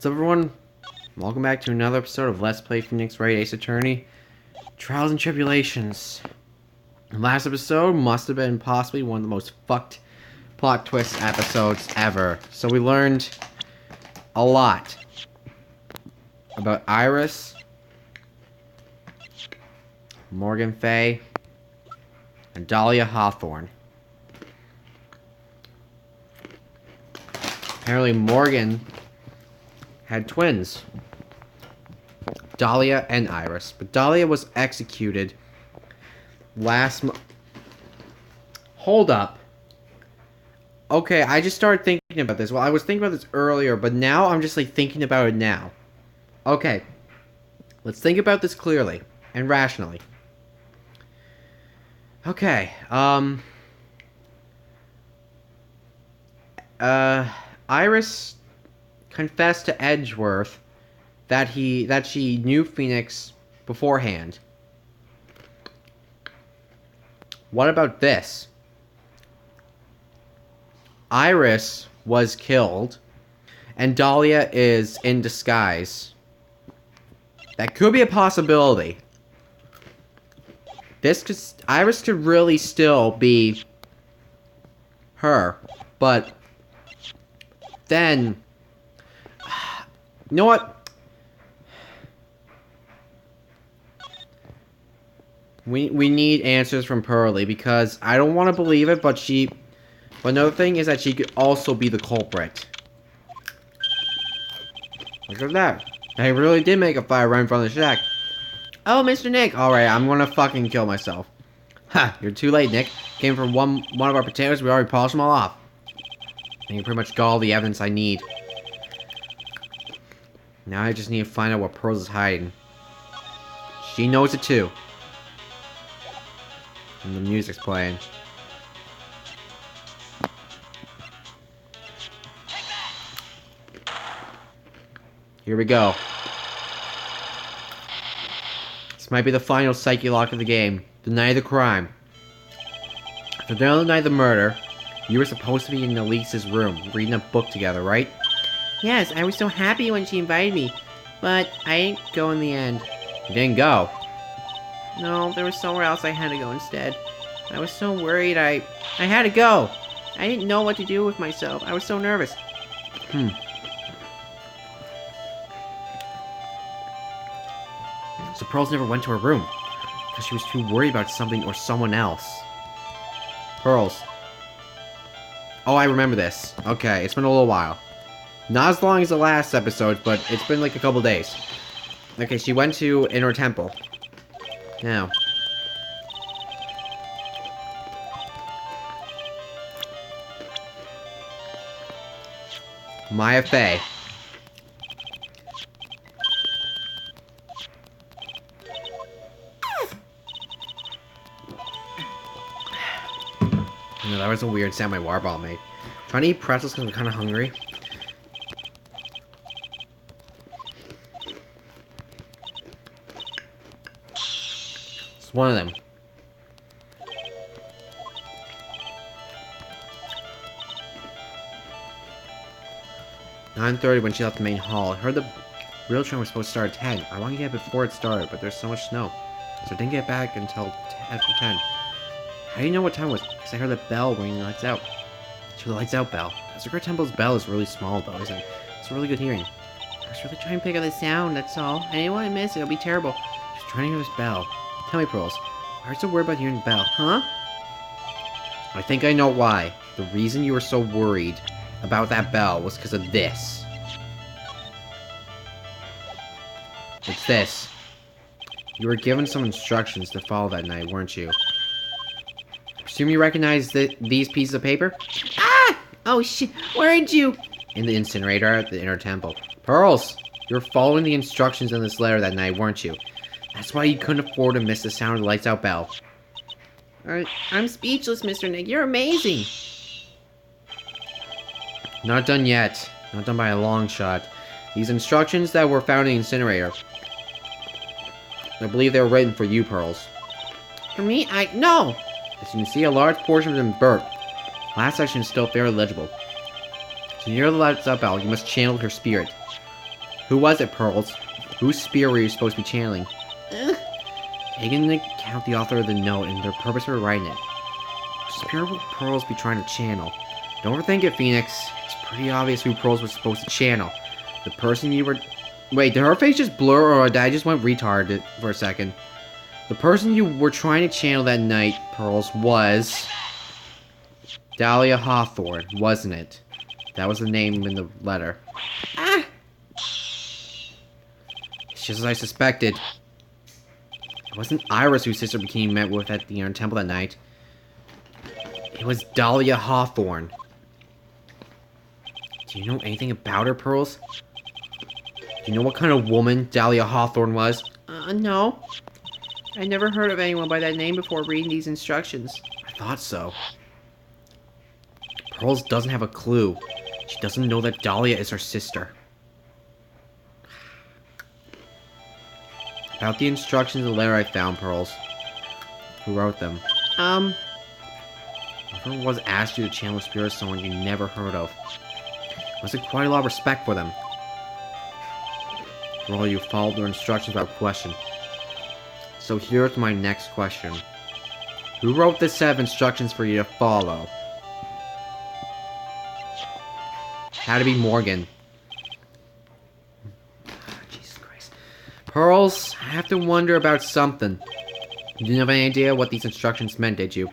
What's up, everyone? Welcome back to another episode of Let's Play Phoenix Wright Ace Attorney, Trials and Tribulations. The last episode must have been possibly one of the most fucked plot twist episodes ever. So we learned a lot about Iris, Morgan Fay, and Dahlia Hawthorne. Apparently Morgan had twins, Dahlia and Iris, but Dahlia was executed last month. Hold up. Okay, I just started thinking about this. Well, I was thinking about this earlier, but now I'm just like thinking about it now. Okay, let's think about this clearly and rationally. Okay, Iris confessed to Edgeworth that she knew Phoenix beforehand. What about this? Iris was killed, and Dahlia is in disguise. That could be a possibility. Iris could really still be her, but then, you know what? We need answers from Pearlie, because I don't want to believe it, but another thing is that she could also be the culprit. Look at that. I really did make a fire right in front of the shack. Oh, Mr. Nick. Alright, I'm gonna fucking kill myself. Ha, you're too late, Nick. Came from one of our potatoes, we already polished them all off. And you pretty much got all the evidence I need. Now I just need to find out what Pearls is hiding. She knows it too. And the music's playing. Here we go. This might be the final psyche lock of the game. The night of the crime. The night of the murder, you were supposed to be in Elise's room, reading a book together, right? Yes, I was so happy when she invited me, but I didn't go in the end. You didn't go? No, there was somewhere else I had to go instead. I was so worried I had to go. I didn't know what to do with myself. I was so nervous. So Pearls never went to her room, because she was too worried about something or someone else. Pearls. Oh, I remember this. Okay, it's been a little while. Not as long as the last episode, but it's been like a couple days. Okay, she went to Inner Temple. Now. Maya Fey. That was a weird sound my water bottle made. Trying to eat pretzels because I'm kind of hungry. It's one of them. 9:30 when she left the main hall. I heard the real train was supposed to start at 10. I wanted to get before it started, but there's so much snow. So I didn't get back until after 10. How do you know what time it was? Because I heard the bell ringing lights out. So the lights out bell. Azure Temple's bell is really small though, isn't it? It's a really good hearing. I was really trying to pick up the sound, that's all. I didn't want to miss it, it'll be terrible. Just trying to hear this bell. Tell me, Pearls, why are you so worried about hearing the bell, huh? I think I know why. The reason you were so worried about that bell was because of this. It's this. You were given some instructions to follow that night, weren't you? Assume you recognize these pieces of paper? Ah! Oh shit, where'd you? In the incinerator at the Inner Temple. Pearls! You were following the instructions in this letter that night, weren't you? That's why you couldn't afford to miss the sound of the lights out bell. I'm speechless, Mr. Nick. You're amazing! Not done yet. Not done by a long shot. These instructions that were found in the incinerator. I believe they were written for you, Pearls. For me? No! As you can see, a large portion of them burnt. Last section is still fairly legible. So near the lights up bell, you must channel her spirit. Who was it, Pearls? Whose spear were you supposed to be channeling? Taking into account the author of the note and their purpose for writing it. Which spear will Pearls be trying to channel? Don't overthink it, Phoenix. It's pretty obvious who Pearls was supposed to channel. The person you were... Wait, did her face just blur or did I just went retarded for a second? The person you were trying to channel that night, Pearls, was... Dahlia Hawthorne, wasn't it? That was the name in the letter. Ah! It's just as I suspected. It wasn't Iris whose sister Bikini met with at the temple that night. It was Dahlia Hawthorne. Do you know anything about her, Pearls? Do you know what kind of woman Dahlia Hawthorne was? No. I never heard of anyone by that name before reading these instructions. I thought so. Pearls doesn't have a clue. She doesn't know that Dahlia is her sister. About the instructions in the letter I found, Pearls. Who wrote them? Whoever was asked you to channel the spirit of someone you never heard of. Must have quite a lot of respect for them. For all you followed their instructions without question. So here's my next question. Who wrote this set of instructions for you to follow? Had to be Morgan. Jesus Christ. Pearls, I have to wonder about something. You didn't have any idea what these instructions meant, did you?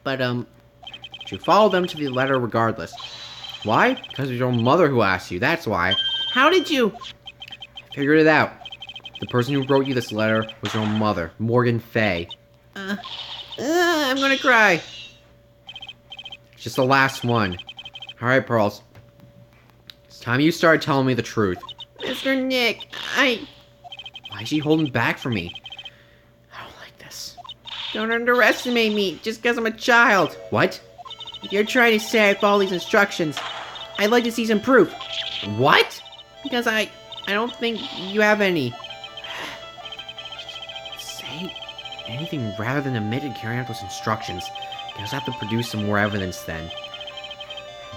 But, you followed them to the letter regardless. Why? Because it was your mother who asked you, that's why. How did you? I figured it out. The person who wrote you this letter was your mother, Morgan Fay. I'm gonna cry. It's just the last one. Alright, Pearls. It's time you started telling me the truth. Mr. Nick, Why is she holding back from me? I don't like this. Don't underestimate me, just because I'm a child. What? If you're trying to say I follow these instructions, I'd like to see some proof. What? Because I don't think you have any. Say anything rather than admit and carry out those instructions. You guys have to produce some more evidence then.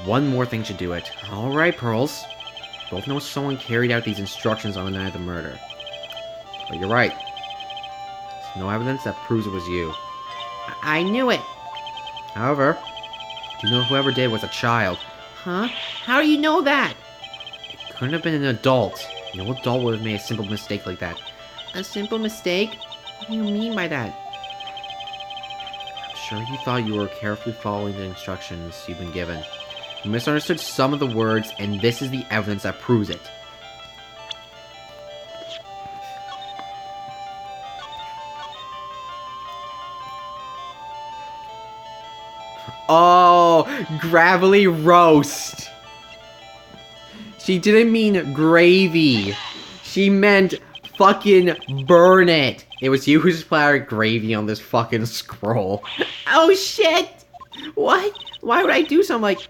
One more thing should do it. Alright, Pearls. Both know someone carried out these instructions on the night of the murder. But you're right. There's no evidence that proves it was you. I knew it! However, do you know whoever did was a child? Huh? How do you know that? It couldn't have been an adult. No adult would have made a simple mistake like that. A simple mistake? What do you mean by that? I'm sure you thought you were carefully following the instructions you've been given. You misunderstood some of the words, and this is the evidence that proves it. Oh, gravelly roast. She didn't mean gravy. She meant fucking burn it. It was you who splattered gravy on this fucking scroll. Oh shit! What? Why would I do something like...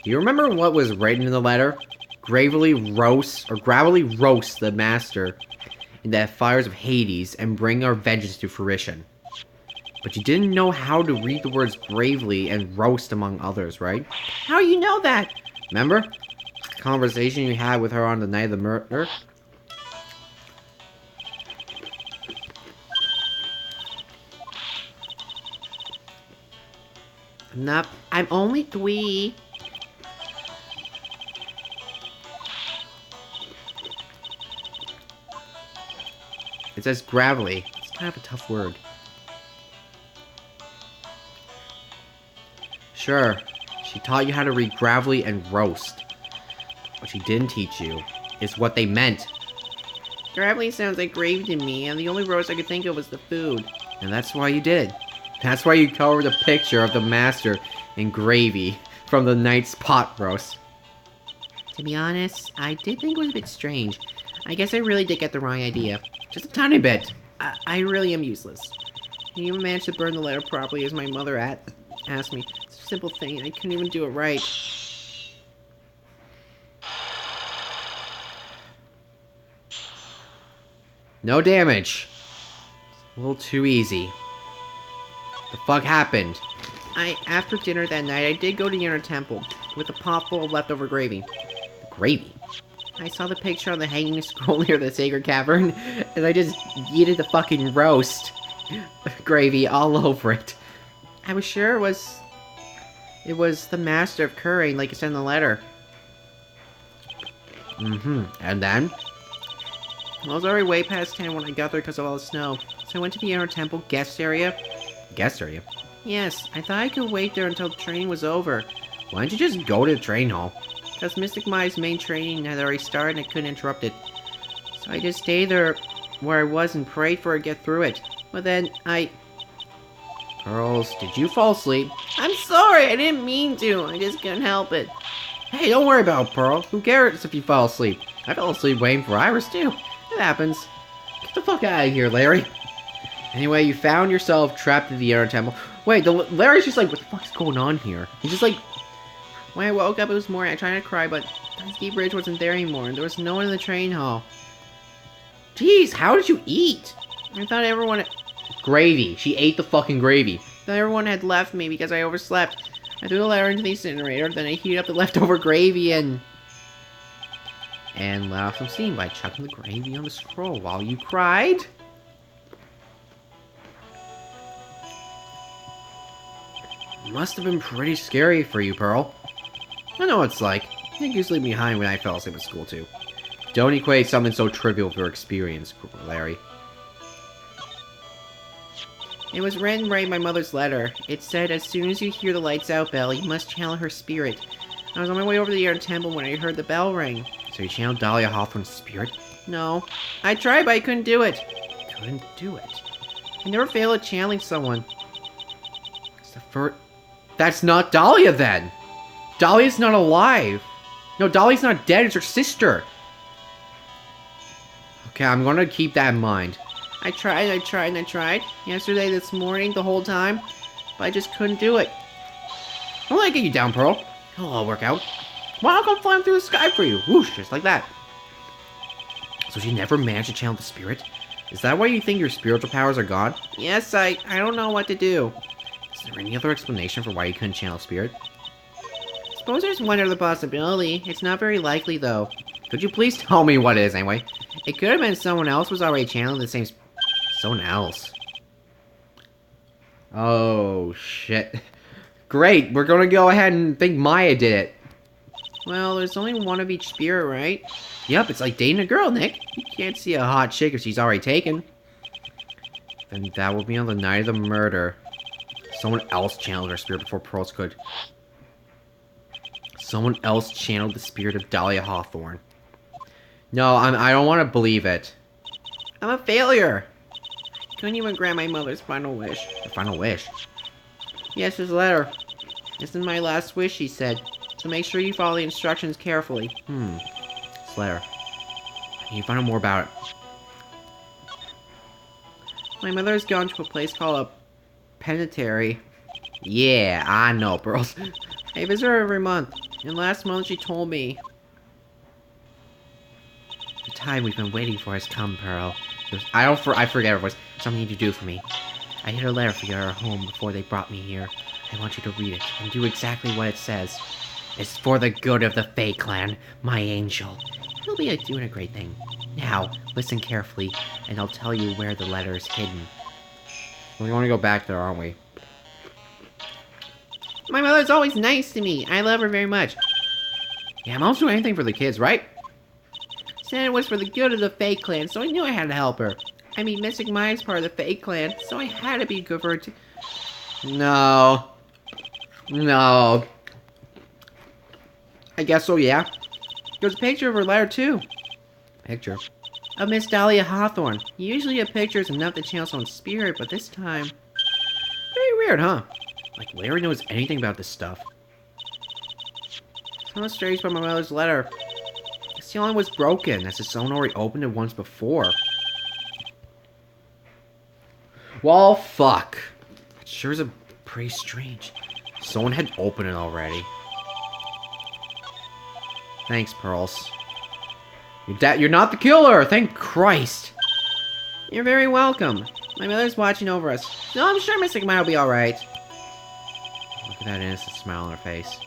Do you remember what was written in the letter? Gravelly roast the master in the fires of Hades and bring our vengeance to fruition. But you didn't know how to read the words gravely and roast among others, right? How do you know that? Remember? The conversation you had with her on the night of the murder? Nope, I'm only 3. It says gravelly. It's kind of a tough word. Sure, she taught you how to read gravelly and roast. What she didn't teach you is what they meant. Gravelly sounds like gravy to me, and the only roast I could think of was the food. And that's why you did. That's why you covered a picture of the master in gravy from the night's pot roast. To be honest, I did think it was a bit strange. I guess I really did get the wrong idea. Just a tiny bit. I really am useless. You even managed to burn the letter properly as my mother asked me. It's a simple thing, I couldn't even do it right. No damage. It's a little too easy. The fuck happened? After dinner that night, I did go to the inner temple with a pot full of leftover gravy. Gravy? I saw the picture on the hanging scroll near the sacred cavern, and I just yeeted the fucking roast gravy all over it. I was sure it was the master of currying, like it said in the letter. And then? Well, it was already way past 10 when I got there because of all the snow. So I went to the inner temple guest area. Guest area? Yes, I thought I could wait there until the training was over. Why don't you just go to the train hall? Because Mystic Mai's main training had already started and I couldn't interrupt it. So I just stayed there where I was and prayed for her to get through it. But then Pearls, did you fall asleep? I'm sorry, I didn't mean to. I just couldn't help it. Hey, don't worry about it, Pearl. Who cares if you fall asleep? I fell asleep waiting for Iris, too. It happens. Get the fuck out of here, Larry. Anyway, you found yourself trapped in the inner temple. Wait, Larry's just like, what the fuck's going on here? He's just like, when I woke up, it was morning. I tried to cry, but Ski Bridge wasn't there anymore, and there was no one in the train hall. Jeez, how did you eat? I thought everyone... Gravy. She ate the fucking gravy. I thought everyone had left me because I overslept. I threw the letter into the incinerator, then I heated up the leftover gravy and let off some steam by chucking the gravy on the scroll while you cried. Must have been pretty scary for you, Pearl. I know what it's like. I think you sleep behind when I fell asleep at school, too. Don't equate something so trivial with your experience, Larry. It was written right in my mother's letter. It said, as soon as you hear the lights out bell, you must channel her spirit. I was on my way over to the inner temple when I heard the bell ring. So you channeled Dahlia Hawthorne's spirit? No. I tried, but I couldn't do it. Couldn't do it? I never fail at channeling someone. It's the first... That's not Dahlia, then! Dahlia's not alive! No, Dahlia's not dead, it's her sister! Okay, I'm gonna keep that in mind. I tried, and I tried. Yesterday, this morning, the whole time. But I just couldn't do it. I'll get you down, Pearl. It'll all work out. Well, I'll come flying through the sky for you. Whoosh, just like that. So she never managed to channel the spirit? Is that why you think your spiritual powers are gone? Yes, I don't know what to do. Is there any other explanation for why you couldn't channel spirit? Suppose there's one other possibility. It's not very likely, though. Could you please tell me what it is, anyway? It could have been someone else was already channeling the same... Someone else. Oh, shit. Great, we're gonna go ahead and think Maya did it. Well, there's only one of each spirit, right? Yep, it's like dating a girl, Nick. You can't see a hot chick if she's already taken. Then that will be on the night of the murder. Someone else channeled her spirit before Pearls could. Someone else channeled the spirit of Dahlia Hawthorne. No, I don't want to believe it. I'm a failure. Couldn't even grant my mother's final wish. Her final wish? Yes, his letter. This is my last wish, she said. So make sure you follow the instructions carefully. Slayer. I need to find out more about it. My mother has gone to a place called a penitentiary. Yeah, I know, Pearls. I visit her every month. And last month she told me... The time we've been waiting for has come, Pearl. I forget her voice. Something you need to do for me. I hid a letter for your home before they brought me here. I want you to read it and do exactly what it says. It's for the good of the Fae Clan, my angel. You'll be doing a great thing. Now, listen carefully, and I'll tell you where the letter is hidden. We want to go back there, aren't we? My mother's always nice to me. I love her very much. Yeah, Mom's doing anything for the kids, right? Said it was for the good of the Fae Clan, so I knew I had to help her. I mean, Mystic Mai's part of the Fae Clan, so I had to be good for her too. No. No. I guess so, yeah. There's a picture of her letter, too. Picture? Of Miss Dahlia Hawthorne. Usually a picture is enough to channel someone's spirit, but this time... Very weird, huh? Like, Larry knows anything about this stuff. Something strange about my mother's letter. The ceiling was broken, as if someone already opened it once before. Well, fuck. It sure is pretty strange. Someone had opened it already. Thanks, Pearls. You're not the killer! Thank Christ! You're very welcome. My mother's watching over us. No, I'm sure Mystic Mai will be alright. Look at that innocent smile on her face.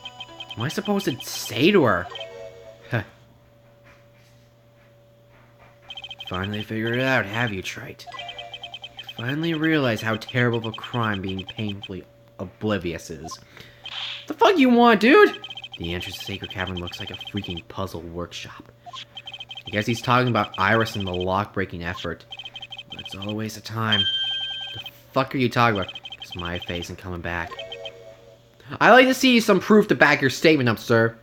What am I supposed to say to her? Huh. finally figured it out, have you, Trite? You finally realize how terrible of a crime being painfully oblivious is. What the fuck you want, dude? The entrance to Sacred Cavern looks like a freaking puzzle workshop. I guess he's talking about Iris and the lock-breaking effort. But it's all a waste of time. The fuck are you talking about? Because my face ain't coming back. I'd like to see some proof to back your statement up, sir.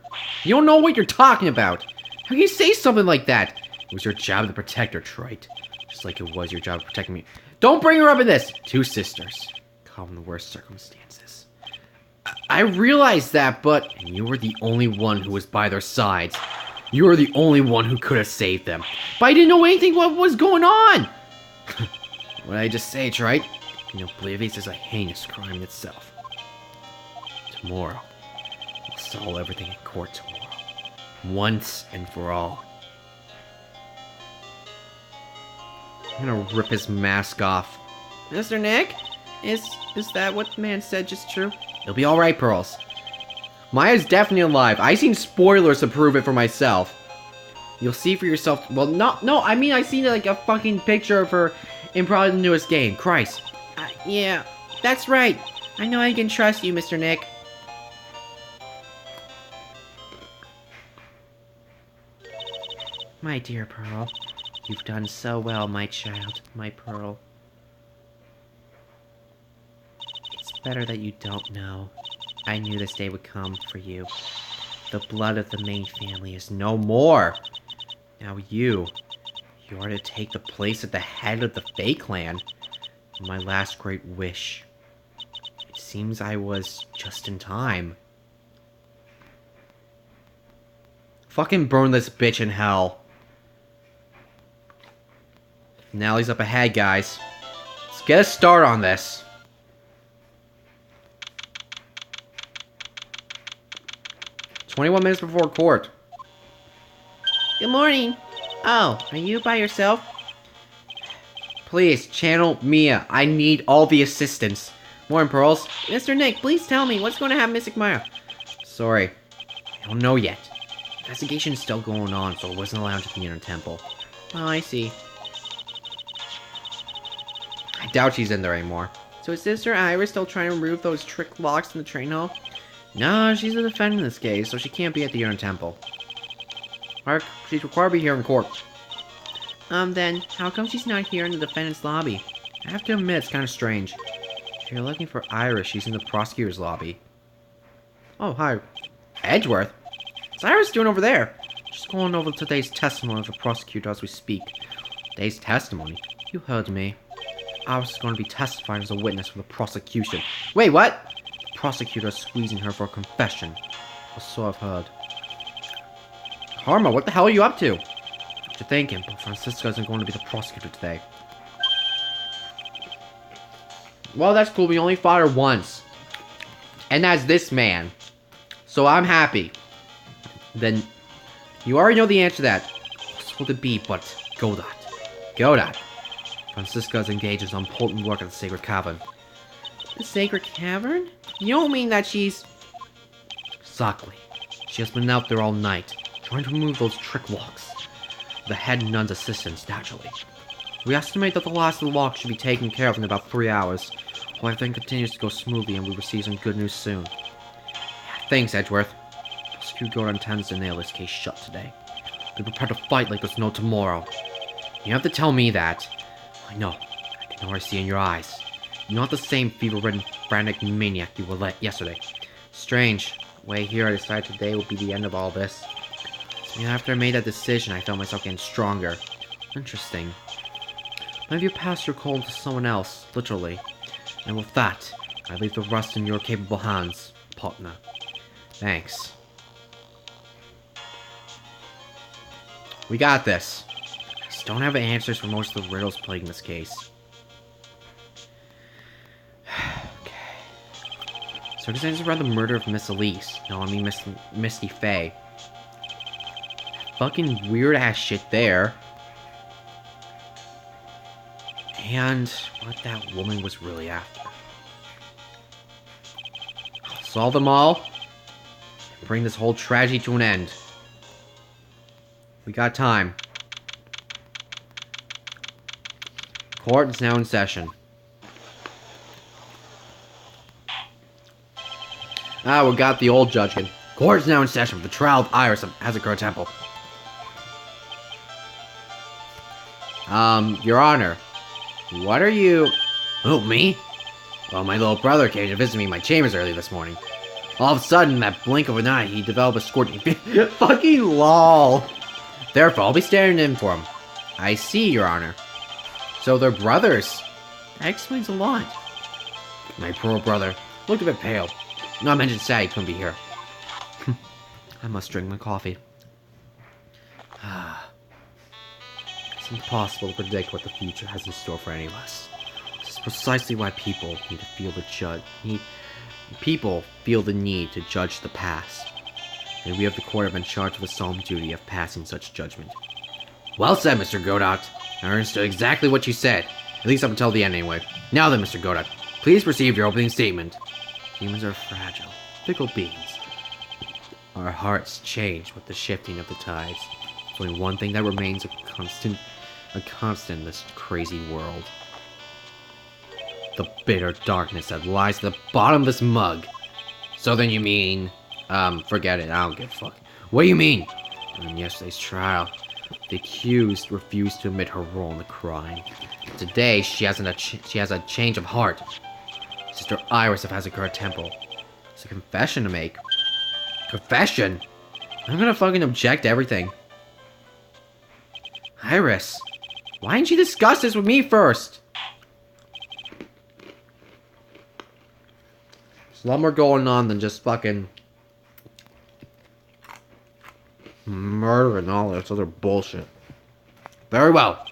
You don't know what you're talking about. How can you say something like that? It was your job to protect her, Trite. Just like it was your job to protect me. Don't bring her up in this! Two sisters. Caught in the worst circumstances. I realized that, but... And you were the only one who was by their sides. You were the only one who could have saved them. But I didn't know anything what was going on! What did I just say, Trite? You know, oblivious is a heinous crime itself. Tomorrow. We'll settle everything in court tomorrow. Once and for all. I'm gonna rip his mask off. Mr. Nick? Is that what the man said just true? It'll be alright, Pearls. Maya's definitely alive. I seen spoilers to prove it for myself. You'll see for yourself. Well, no, I mean, I seen like a fucking picture of her in probably the newest game. Christ. Yeah, that's right. I know I can trust you, Mr. Nick. My dear Pearl, you've done so well, my child, my Pearl. It's better that you don't know. I knew this day would come for you. The blood of the main family is no more. Now you are to take the place at the head of the Fae clan. My last great wish. It seems I was just in time. Fucking burn this bitch in hell. Finale's up ahead, guys. Let's get a start on this. "21 minutes before court." Good morning. Oh, are you by yourself? Please, channel Mia. I need all the assistance. Morning, Pearls. Mr. Nick, please tell me what's going to happen to Mystic Maya. Sorry. I don't know yet. Investigation's still going on, so I wasn't allowed to be in her temple. Oh, I see. I doubt she's in there anymore. So is Sister Iris still trying to remove those trick locks in the train hall? No, she's a defendant in this case, so she can't be at the Urn Temple. Mark, she's required to be here in court. Then, how come she's not here in the defendant's lobby? I have to admit, it's kind of strange. If you're looking for Iris, she's in the prosecutor's lobby. Oh, hi. Edgeworth? What's Iris doing over there? She's going over today's testimony of the prosecutor as we speak. Today's testimony? You heard me. Iris is going to be testifying as a witness for the prosecution. Wait, what? The prosecutor is squeezing her for a confession. Or so I've heard. Karma, what the hell are you up to? What you thinking? But Francisca isn't going to be the prosecutor today. Well, that's cool. We only fought her once. And that's this man. So I'm happy. Then, you already know the answer to that. What's will it be but Godot? Godot. Francisca is engaged in some important work at the Sacred Cavern. The Sacred Cavern? You don't mean that she's... Exactly. She has been out there all night, trying to remove those trick locks. The head nun's assistance, naturally. We estimate that the last of the locks should be taken care of in about 3 hours. Well, everything continues to go smoothly and we receive some good news soon. Thanks, Edgeworth. Prosecutor Gordon intends to nail this case shut today. Be prepared to fight like there's no tomorrow. You have to tell me that. I know. I can already see in your eyes. You're not the same fever-ridden, frantic maniac you were yesterday. Strange. Way here, I decided today will be the end of all this. And after I made that decision, I felt myself getting stronger. Interesting. None of you passed your cold to someone else, literally. And with that, I leave the rest in your capable hands, partner. Thanks. We got this. I just don't have answers for most of the riddles plaguing this case. Okay. Circumstances around the murder of Miss Elise. No, I mean Misty Faye. Fucking weird ass shit there. And what that woman was really after. Solve them all. And bring this whole tragedy to an end. We got time. Court is now in session. Ah, we got the old judge again. Court is now in session for the trial of Iris of Hazakura Temple. Your Honor. What are you... Oh, me? Well, my little brother came to visit me in my chambers early this morning. All of a sudden, in that blink of an eye, he developed a scorching... Fucking lol. Therefore, I'll be standing in for him. I see, Your Honor. So they're brothers. That explains a lot. My poor brother looked a bit pale. Not mentioned sad he couldn't be here. I must drink my coffee. It's impossible to predict what the future has in store for any of us. This is precisely why people need to feel people feel the need to judge the past. And we of the court have been charged with the solemn duty of passing such judgment. Well said, Mr. Godot. I understood exactly what you said. At least up until the end, anyway. Now then, Mr. Godot, please proceed with your opening statement. Humans are fragile, fickle beings. Our hearts change with the shifting of the tides. There's only one thing that remains a constant in this crazy world. The bitter darkness that lies at the bottom of this mug. So then you mean... forget it, I don't give a fuck. What do you mean? In yesterday's trial, the accused refused to admit her role in the crime. Today, she has a change of heart. Sister Iris of Hazakura Temple. It's a confession to make. Confession? I'm gonna fucking object to everything. Iris, why didn't you discuss this with me first? There's a lot more going on than just fucking murder and all this other bullshit. Very well.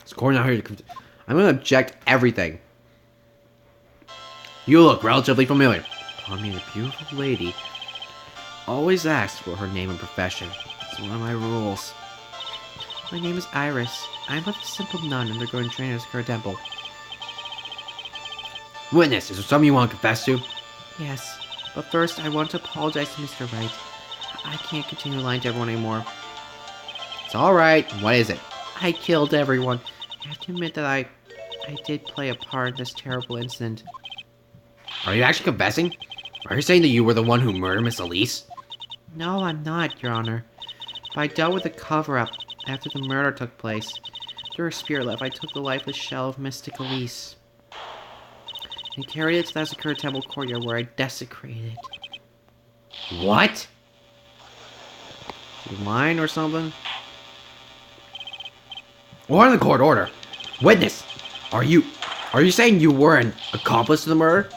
It's court out here to... I'm gonna object everything. You look relatively familiar. Upon meeting a beautiful lady, always ask for her name and profession. It's one of my rules. My name is Iris. I'm but a simple nun undergoing training at Hazakura Temple. Witness, is there something you want to confess to? Yes, but first I want to apologize to Mr. Wright. I can't continue lying to everyone anymore. It's alright. What is it? I killed everyone. I have to admit that I did play a part in this terrible incident. Are you actually confessing? Are you saying that you were the one who murdered Miss Elise? No, I'm not, Your Honor. But I dealt with the cover-up after the murder took place. Through her spirit life, I took the lifeless shell of Mystic Elise and carried it to the Hazakura Temple courtyard where I desecrated it. What? You lying or something? Order in the court, order! Witness! Are you saying you were an accomplice to the murder?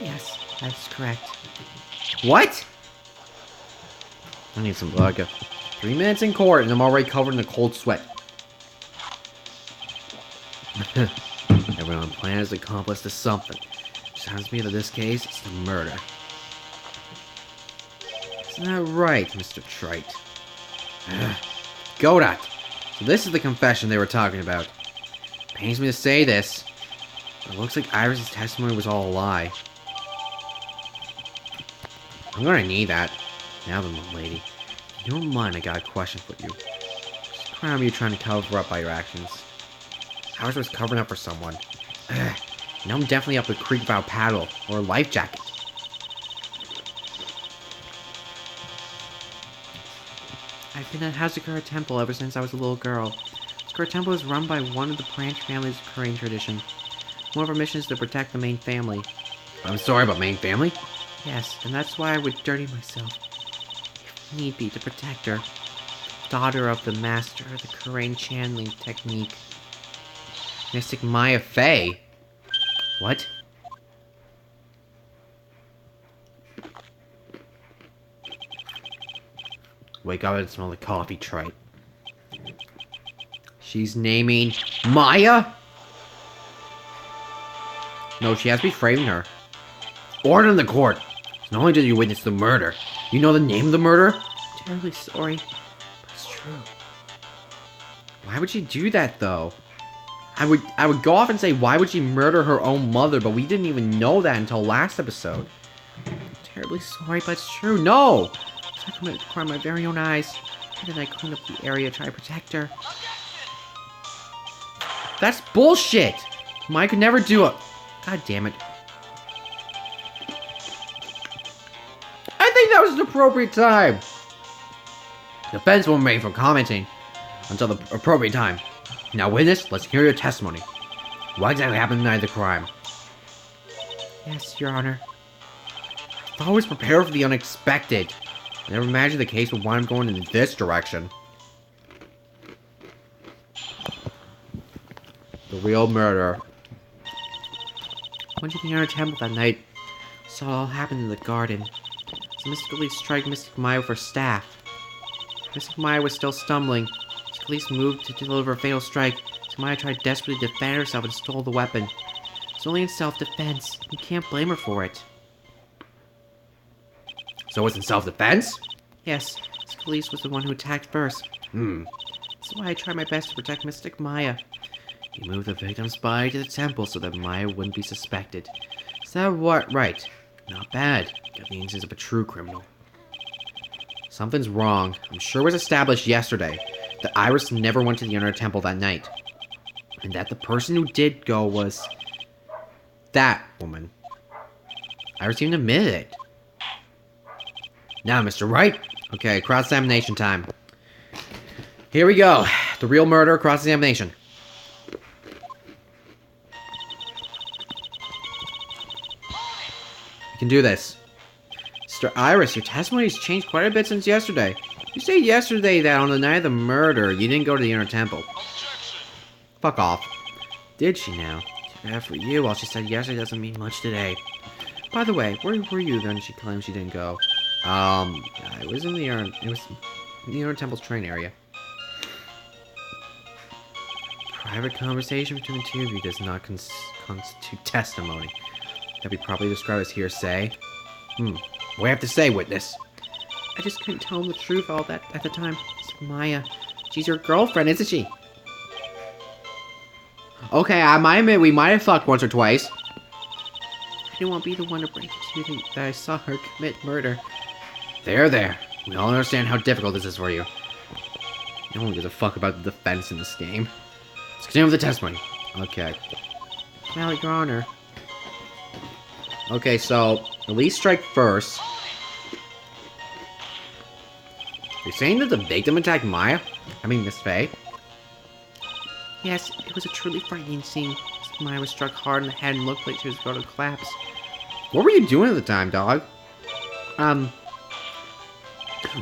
Yes, that's correct. What? I need some vodka. 3 minutes in court and I'm already covered in a cold sweat. Everyone on the planet is accomplice to something. Sounds to me that this case is the murder. Isn't that right, Mr. Trite? Godot! So this is the confession they were talking about. Pains me to say this, but it looks like Iris' testimony was all a lie. I'm gonna need that. Now then, lady. If you don't mind, I got a question for you. What's the crime you're trying to cover up by your actions? Iris was covering up for someone. Now I'm definitely up a creek without a paddle or a life jacket. I've been at Hazakura Temple ever since I was a little girl. Hazakura Temple is run by one of the branch families of Korean tradition. One of our missions is to protect the main family. I'm sorry about main family? Yes, and that's why I would dirty myself, if need be, to protect her. Daughter of the master of the Korean channeling technique. Mystic Maya Fey? What? Wake up and smell the coffee, Trite. She's naming Maya? No, she has to be framing her. Order in the court. Not only did you witness the murder, you know the name of the murderer? Terribly sorry, but it's true. Why would she do that, though? I would go off and say, why would she murder her own mother? But we didn't even know that until last episode. Terribly sorry, but it's true. No! I committed a crime with my very own eyes. And then I cleaned up the area to try to protect her. That's bullshit! Maya could never do it. God damn it. I think that was an appropriate time. Defense will remain from commenting until the appropriate time. Now, witness, let's hear your testimony. What exactly happened the night of the crime? Yes, Your Honor. I always prepare for the unexpected. I never imagined the case would wind up going in this direction. The real murder. Went to the inner temple that night. Saw it all happen in the garden. So mystically strike Mystic Maya with her staff. Mystic Maya was still stumbling. Scalise moved to deliver a fatal strike. So Maya tried desperately to defend herself and stole the weapon. It's only in self-defense. You can't blame her for it. So it's in self-defense? Yes. Scalise was the one who attacked first. That's why I tried my best to protect Mystic Maya. You moved the victim's body to the temple so that Maya wouldn't be suspected. Is that what? Right. Not bad. Got the instincts of a true criminal. Something's wrong. I'm sure it was established yesterday that Iris never went to the inner temple that night. And that the person who did go was that woman. Iris even admitted it. Now, Mr. Wright. Okay, cross-examination time. Here we go. The real murder, cross-examination. You can do this. Mr. Iris, your testimony has changed quite a bit since yesterday. You said yesterday that on the night of the murder, you didn't go to the inner temple. Fuck off. Did she now? Too bad for you. All she said yesterday doesn't mean much today. By the way, where were you then she claimed she didn't go? It was in the inner temple's train area. Private conversation between the two of you does not constitute testimony. That'd be properly described as hearsay. What do you have to say, witness? I just couldn't tell him the truth all that at the time. It's Maya. She's your girlfriend, isn't she? Okay, I might admit we might have fucked once or twice. I didn't want to be the one to break it to you that I saw her commit murder. There. We all understand how difficult this is for you. No one gives a fuck about the defense in this game. Let's continue with the testimony. Okay. Well, Your Honor. Okay, so, Elise strike first. You're saying that the victim attacked Maya? I mean, Miss Faye? Yes, it was a truly frightening scene. Maya was struck hard in the head and looked like she was going to collapse. What were you doing at the time, dog?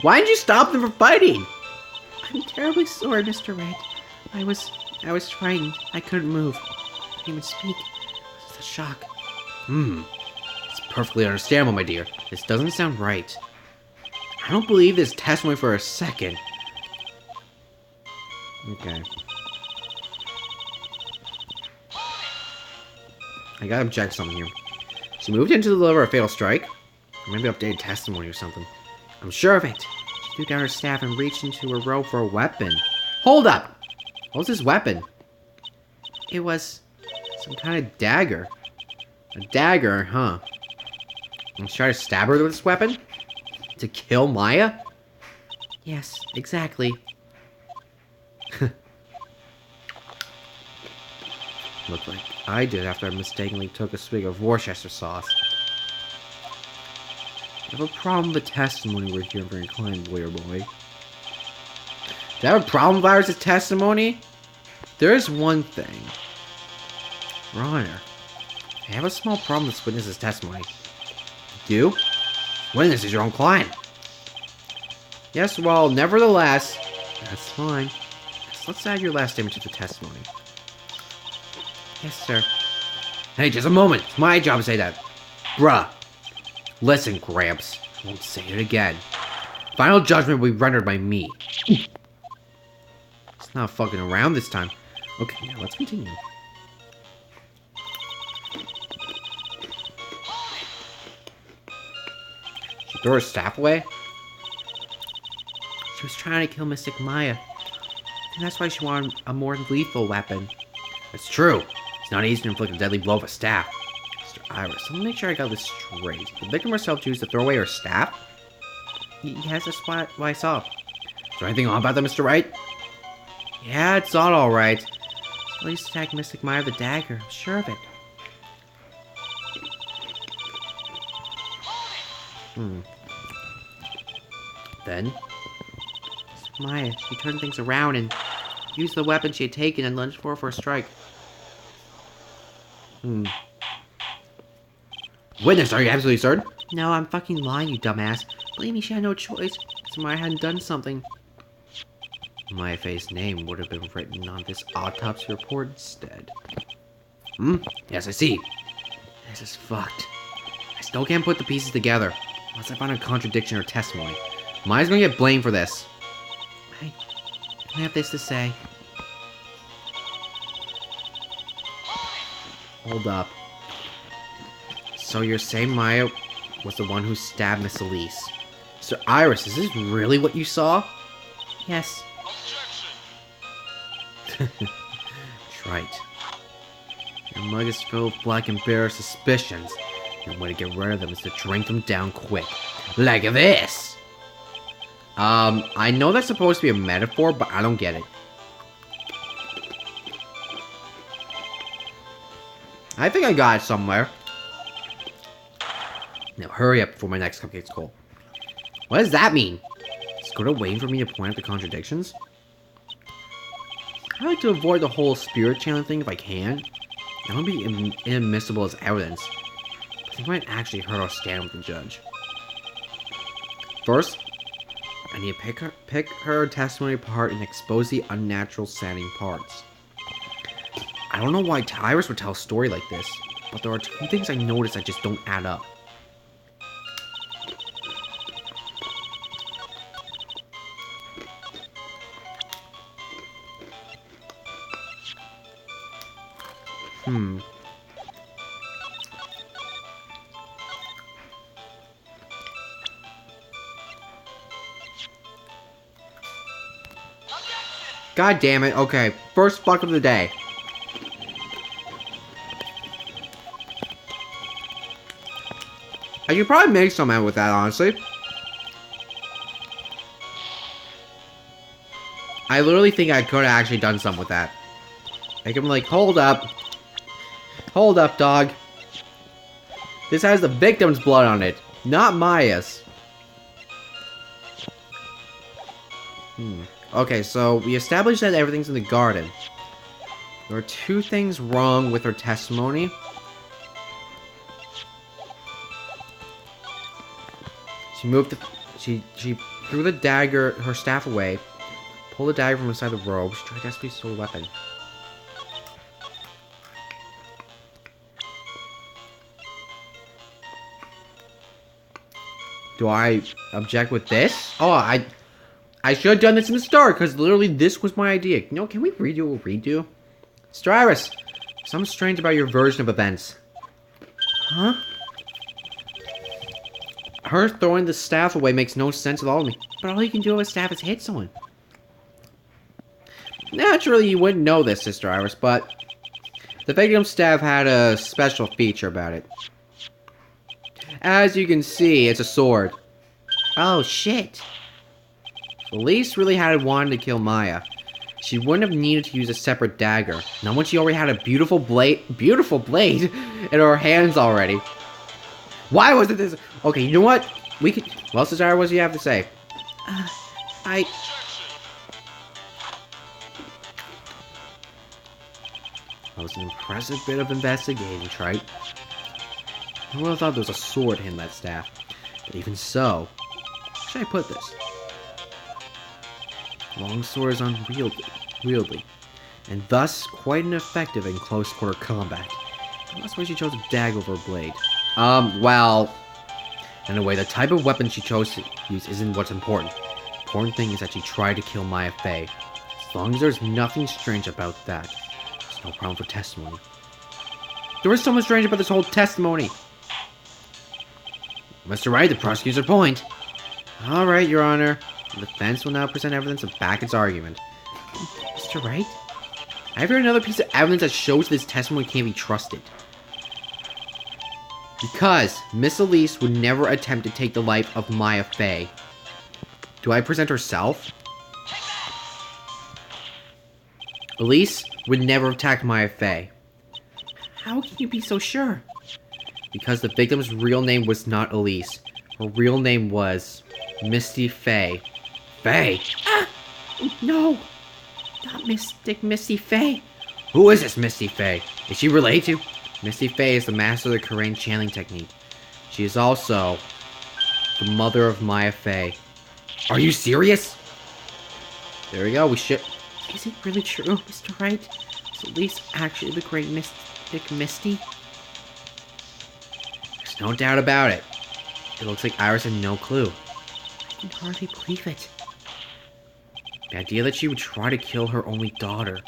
Why didn't you stop them from fighting? I'm terribly sorry, Mr. Wright. I was frightened. I couldn't move. I couldn't even speak. It was a shock. It's perfectly understandable, my dear. This doesn't sound right. I don't believe this testimony for a second. Okay. I gotta object something here. She moved in to deliver a fatal strike? Or maybe updated testimony or something. I'm sure of it. She threw down her staff and reached into her robe for a weapon. Hold up! What was this weapon? It was some kind of dagger. A dagger, huh? And she tried to stab her with this weapon? To kill Maya? Yes, exactly. Looked like I did after I mistakenly took a swig of Worcester sauce. I have a problem with the testimony we're hearing from your client, lawyer boy. Do I have a problem with Iris' testimony? There is one thing. Your Honor, I have a small problem with this witness's testimony. You? Witness is your own client. Yes, well, nevertheless, that's fine. Yes, let's add your last statement to the testimony. Yes, sir. Hey, just a moment. It's my job to say that. Bruh. Listen, Gramps. I won't say it again. Final judgment will be rendered by me. It's not fucking around this time. Okay, now let's continue. She threw her staff away? She was trying to kill Mystic Maya. And that's why she wanted a more lethal weapon. It's true. It's not easy to inflict a deadly blow with a staff. Mr. Iris, let me make sure I got this straight. The victim herself chose to throw away her staff? Yes, that's what I saw. Is there anything on about that, Mr. Wright? Yeah, it's not alright. Police attacked Mystic Maya with the dagger. I'm sure of it. Then, Mystic Maya, she turned things around and used the weapon she had taken and lunged forward for a strike. Witness, are you absolutely certain? No, I'm fucking lying, you dumbass. Believe me, she had no choice. So Maya hadn't done something. Maya Faye's name would have been written on this autopsy report instead. Yes, I see. This is fucked. I still can't put the pieces together. Unless I find a contradiction or testimony. Maya's gonna get blamed for this. I have this to say. Hold up. So you're saying Maya was the one who stabbed Miss Elise? So Iris, is this really what you saw? Yes. That's right. Your mug is filled with black and bare suspicions. And the way to get rid of them is to drink them down quick. Like this! I know that's supposed to be a metaphor, but I don't get it. I think I got it somewhere. Now hurry up before my next cupcake's cold. What does that mean? Is Skoda waiting for me to point out the contradictions? I like to avoid the whole spirit channeling thing if I can. That would be inadmissible as evidence. But it might actually hurt our stand with the judge. First, I need to pick her testimony apart and expose the unnatural sounding parts. I don't know why Iris would tell a story like this, but there are two things I noticed that just don't add up. God damn it. Okay, first fuck of the day. I could probably make some out with that, honestly. I literally think I could have actually done something with that. I can like, hold up. Hold up, dog. This has the victim's blood on it, not Maya's. Okay, so we established that everything's in the garden. There are two things wrong with her testimony. She threw the dagger, her staff away, pulled the dagger from inside the robe. She tried desperately to steal the weapon. Do I object with this? Oh, I should have done this in the start, because literally this was my idea. You know, can we redo a redo? Iris, something strange about your version of events. Huh? Her throwing the staff away makes no sense at all to me. But all you can do with a staff is hit someone. Naturally, you wouldn't know this, Sister Iris, but the victim's staff had a special feature about it. As you can see, it's a sword. Oh, shit. Elise really had wanted to kill Maya. She wouldn't have needed to use a separate dagger. Not when she already had a beautiful blade in her hands already. Why was it this? Okay, you know what? We could. Well, Cesare, what do you have to say? That was an impressive bit of investigating, Trite. I would have thought there was a sword in that staff. But even so, how should I put this? Long sword is unwieldy, and thus quite ineffective in close-quarter combat. That's why she chose a dagger over a blade. Well, in a way, the type of weapon she chose to use isn't what's important. The important thing is that she tried to kill Maya Faye. As long as there's nothing strange about that, there's no problem for testimony. There is something strange about this whole testimony. Mr. Wright, the prosecutor's point. Alright, Your Honor. The defense will now present evidence to back its argument. Mr. Wright? I have here another piece of evidence that shows this testimony can't be trusted. Because Miss Elise would never attempt to take the life of Maya Faye. Do I present herself? Elise would never have attacked Maya Fey. How can you be so sure? Because the victim's real name was not Elise. Her real name was Misty Fey. Fey? Ah! No! Not Mystic Misty Fey. Who is this Misty Fey? Is she related to? Misty Fey is the master of the Korean channeling technique. She is also the mother of Maya Fey. Are you serious? There we go, we should... Is it really true, Mr. Wright? Is Elise actually the great Mystic Misty? There's no doubt about it. It looks like Iris had no clue. I can hardly believe it. The idea that she would try to kill her only daughter,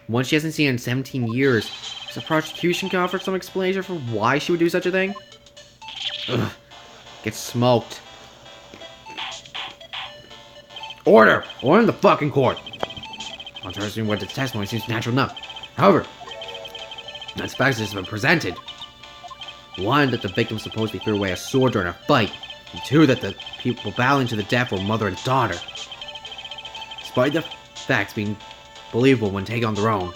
one she hasn't seen in 17 years. Does the prosecution can offer some explanation for why she would do such a thing? Ugh. Get smoked. Order! Order in the fucking court! Interesting what the testimony seems natural enough. However, as facts has been presented. One, that the victim supposedly threw away a sword during a fight. And two, that the people battling to the death were mother and daughter. Despite the facts being believable when taken on their own,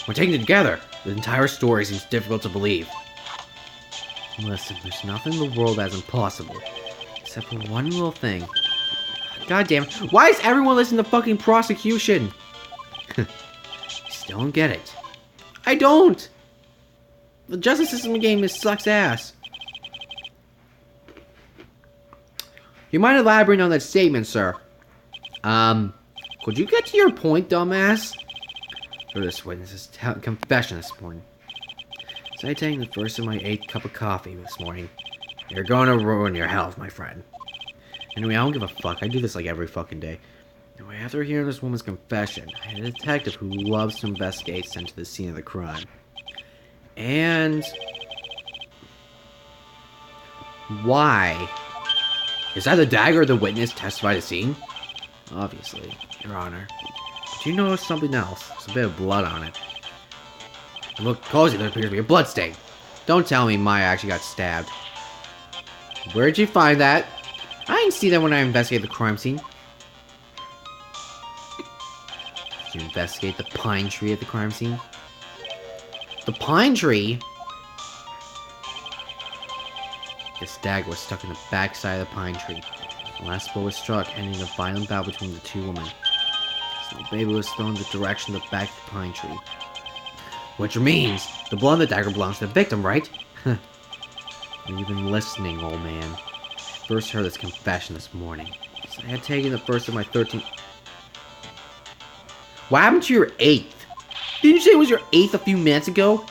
when taken together, the entire story seems difficult to believe. Listen, there's nothing in the world that's impossible. Except for one little thing. God damn it. Why is everyone listening to fucking prosecution? Still don't get it. I don't! The justice system game sucks ass. You mind elaborating on that statement, sir? Could you get to your point, dumbass? For this witness's confession this morning. So I taking the first of my 8th cup of coffee this morning. You're going to ruin your health, my friend. Anyway, I don't give a fuck. I do this like every fucking day. Anyway, after hearing this woman's confession, I had a detective who loves to investigate sent to the scene of the crime. And... why? Is that the dagger the witness testified to seeing? Obviously, Your Honor. But you notice something else. There's a bit of blood on it. And look closely, there appears to be a blood stain. Don't tell me Maya actually got stabbed. Where'd you find that? I didn't see that when I investigated the crime scene. Did you investigate the pine tree at the crime scene? The pine tree? This dagger was stuck in the backside of the pine tree. The last blow was struck, ending a violent battle between the two women. So the baby was thrown in the direction of the back of the pine tree. Which means the blood of the dagger belongs to the victim, right? Have you been listening, old man? I first heard this confession this morning. So I had taken the first of my 13... What happened to your 8th? Didn't you say it was your 8th a few minutes ago?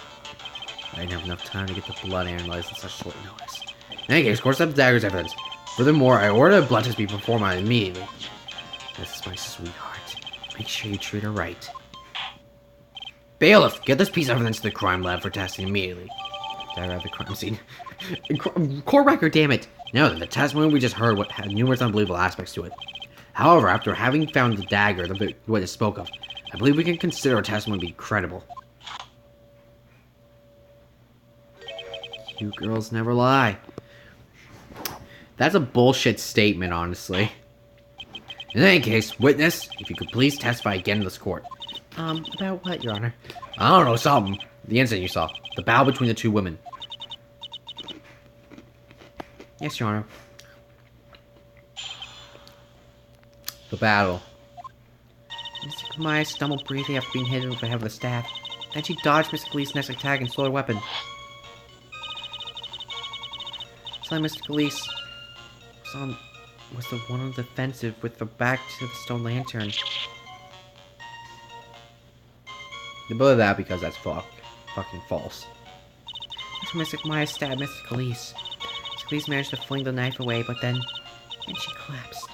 I didn't have enough time to get the blood analyzed in such short notice. In any case, of course, that's the dagger's evidence. Furthermore, I ordered a blood test be performed on it immediately. This is my sweetheart. Make sure you treat her right. Bailiff, get this piece of evidence to the crime lab for testing immediately. Dagger at the crime scene. Court record, damn it! No, the testimony we just heard had numerous unbelievable aspects to it. However, after having found the dagger the witness spoke of, I believe we can consider our testimony to be credible. You girls never lie. That's a bullshit statement, honestly. In any case, witness, if you could please testify again in this court. About what, Your Honor? I don't know, something. The incident you saw. The battle between the two women. Yes, Your Honor. The battle. Mr. Maya stumbled briefly after being hit over the head with a staff. Then she dodged Mr. Khalees's next attack and stole her weapon. So Mr. Khalees was the one on the defensive with the back to the stone lantern. They believe that because that's fucking false. After Mr. Maya stabbed Mr. Khalees. Mr. Khalees managed to fling the knife away, but then she collapsed.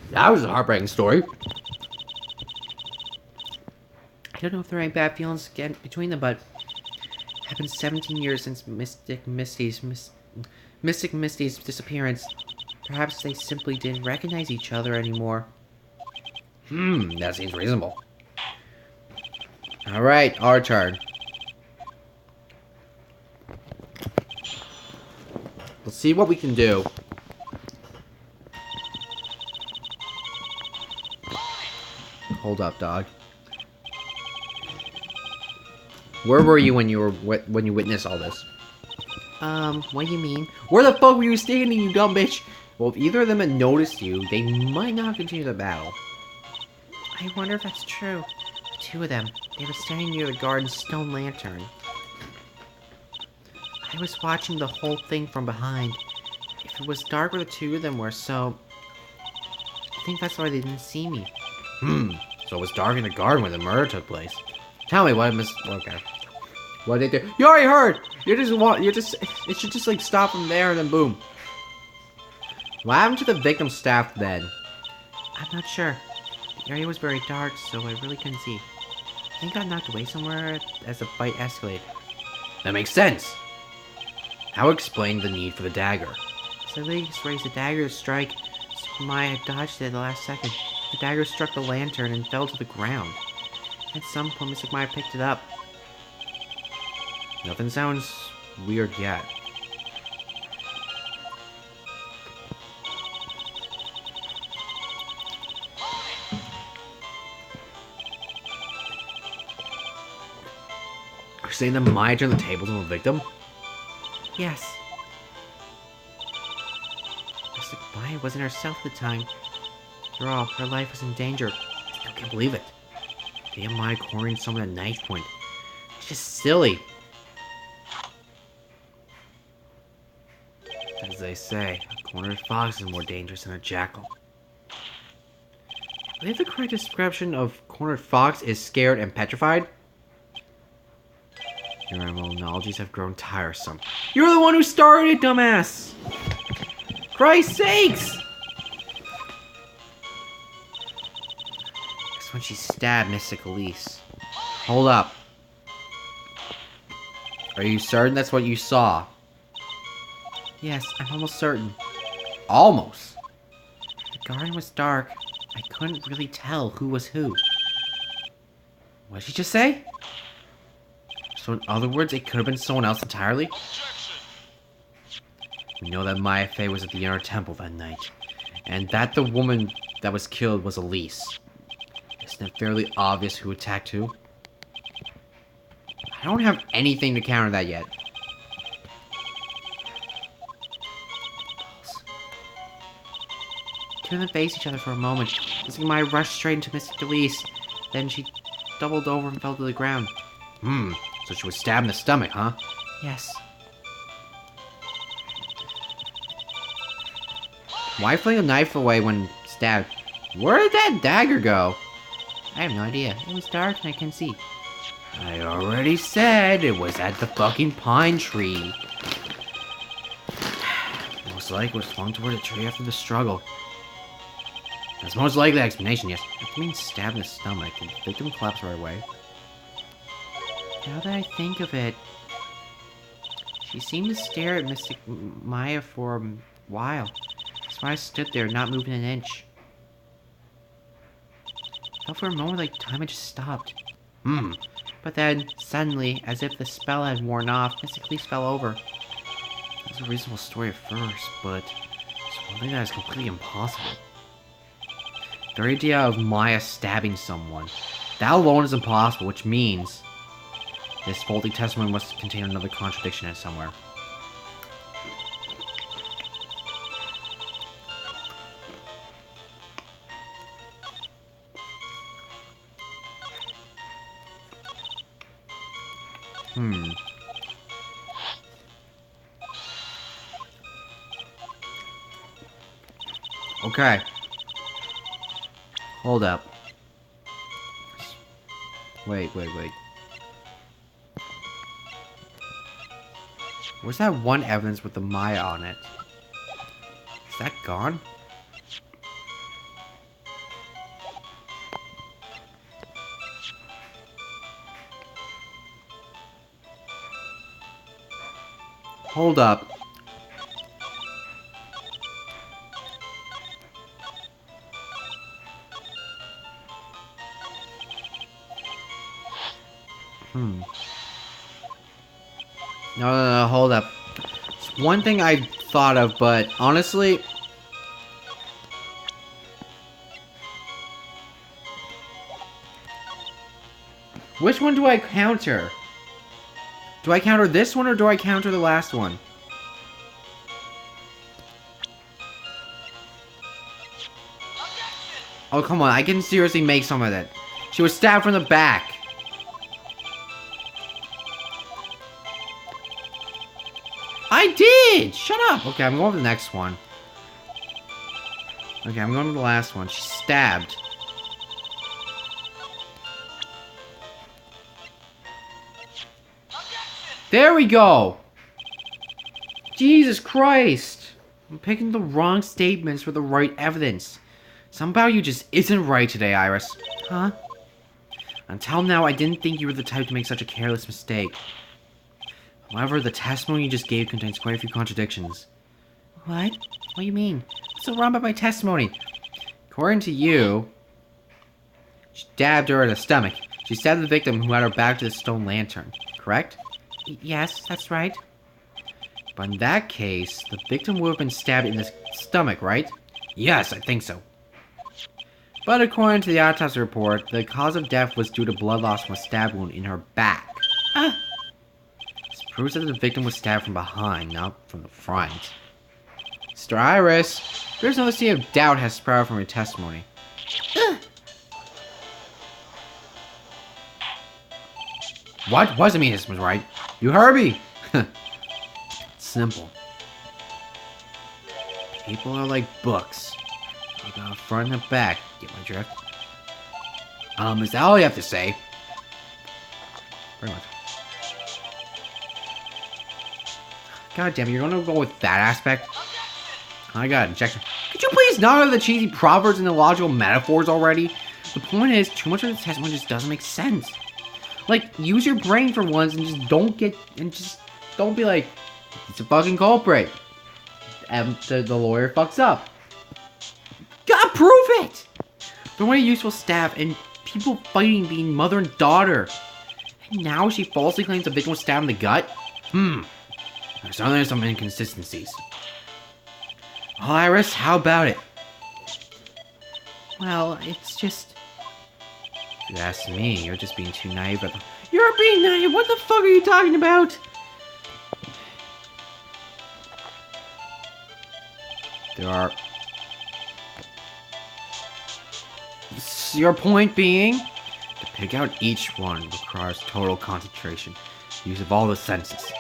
That was a heartbreaking story. I don't know if there are any bad feelings between them, but it happened 17 years since Mystic Misty's disappearance. Perhaps they simply didn't recognize each other anymore. That seems reasonable. Alright, our turn. Let's see what we can do. Hold up, dog. Where were you when you witnessed all this? What do you mean? Where the fuck were you standing, you dumb bitch? Well, if either of them had noticed you, they might not continue the battle. I wonder if that's true. The two of them, they were standing near the garden's stone lantern. I was watching the whole thing from behind. If it was dark where the two of them were, so... I think that's why they didn't see me. So it was dark in the garden where the murder took place. Tell me what I missed. Okay. What did they do? You already heard! It should just, like, stop from there and then boom. What happened to the victim's staff then? I'm not sure. The area was very dark, so I really couldn't see. I think I got knocked away somewhere as the fight escalated. That makes sense! How explain the need for the dagger? So they just raised the dagger to strike. Maya dodged it at the last second. The dagger struck the lantern and fell to the ground. At some point, Mystic Maya picked it up. Nothing sounds weird yet. Are you saying that Maya turned the tables on the victim? Yes. Mystic Maya wasn't herself at the time. After all, her life was in danger. I still can't believe it. Damn Maya cornering someone at knife point. It's just silly. As they say, a cornered fox is more dangerous than a jackal. I believe the correct description of cornered fox is scared and petrified. Your etymologies have grown tiresome. You're the one who started it, dumbass! Christ's sakes! That's when she stabbed Mystic Elise. Hold up. Are you certain that's what you saw? Yes, I'm almost certain. Almost? The garden was dark. I couldn't really tell who was who. What did she just say? So in other words, it could have been someone else entirely? We know that Maya Fey was at the inner temple that night. And that the woman that was killed was Elise. Isn't it fairly obvious who attacked who? I don't have anything to counter that yet. Two of them faced each other for a moment. Mystic Maya rushed straight into Mystic Elise. Then she doubled over and fell to the ground. So she was stabbed in the stomach, huh? Yes. Why fling a knife away when stabbed? Where did that dagger go? I have no idea. It was dark and I couldn't see. I already said it was at the fucking pine tree. Most likely it was flung toward the tree after the struggle. That's most likely the explanation, yes. After being stabbed in the stomach, did the victim collapse right away? Now that I think of it, she seemed to stare at Mystic Maya for a while. That's why I stood there, not moving an inch. I felt for a moment like time had just stopped. But then, suddenly, as if the spell had worn off, Mystic Elise fell over. It was a reasonable story at first, but it's one thing that is completely impossible. The very idea of Maya stabbing someone, that alone is impossible, which means this faulty testimony must contain another contradiction in it somewhere. Okay. Hold up. Wait. Where's that one evidence with the Maya on it? Is that gone? Hold up. No, hold up. It's one thing I thought of, but honestly... Which one do I counter? Do I counter this one or do I counter the last one? Oh, come on. I can seriously make some of that. She was stabbed from the back. I did! Shut up! Okay, I'm going to the next one. Okay, I'm going to the last one. She's stabbed. There we go! Jesus Christ! I'm picking the wrong statements for the right evidence. Something about you just isn't right today, Iris. Huh? Until now, I didn't think you were the type to make such a careless mistake. However, the testimony you just gave contains quite a few contradictions. What? What do you mean? What's so wrong about my testimony? According to you, she stabbed her in the stomach. She stabbed the victim who had her back to the stone lantern, correct? Yes, that's right. But in that case, the victim would have been stabbed in the stomach, right? Yes, I think so. But according to the autopsy report, the cause of death was due to blood loss from a stab wound in her back. This proves that the victim was stabbed from behind, not from the front. Mr. Iris, there's no seed of doubt has sprouted from your testimony. What does it mean this was right? You heard me! It's simple. People are like books. They got a front and a back. Get my drift? Is that all you have to say? Pretty much. God damn it, you're gonna go with that aspect? I got injection. Could you please not have the cheesy proverbs and illogical metaphors already? The point is, too much of the testimony just doesn't make sense. Like, use your brain for once and just don't be like, it's a fucking culprit. And the lawyer fucks up. Gotta prove it! The way useful staff and people fighting being mother and daughter. And now she falsely claims the victim was stabbed in the gut? There's certainly some inconsistencies. Well, Iris, how about it? Well, it's just... If you ask me, you're just being too naive. You're being naive? What the fuck are you talking about? There are... Your point being? To pick out each one requires total concentration. Use of all the senses.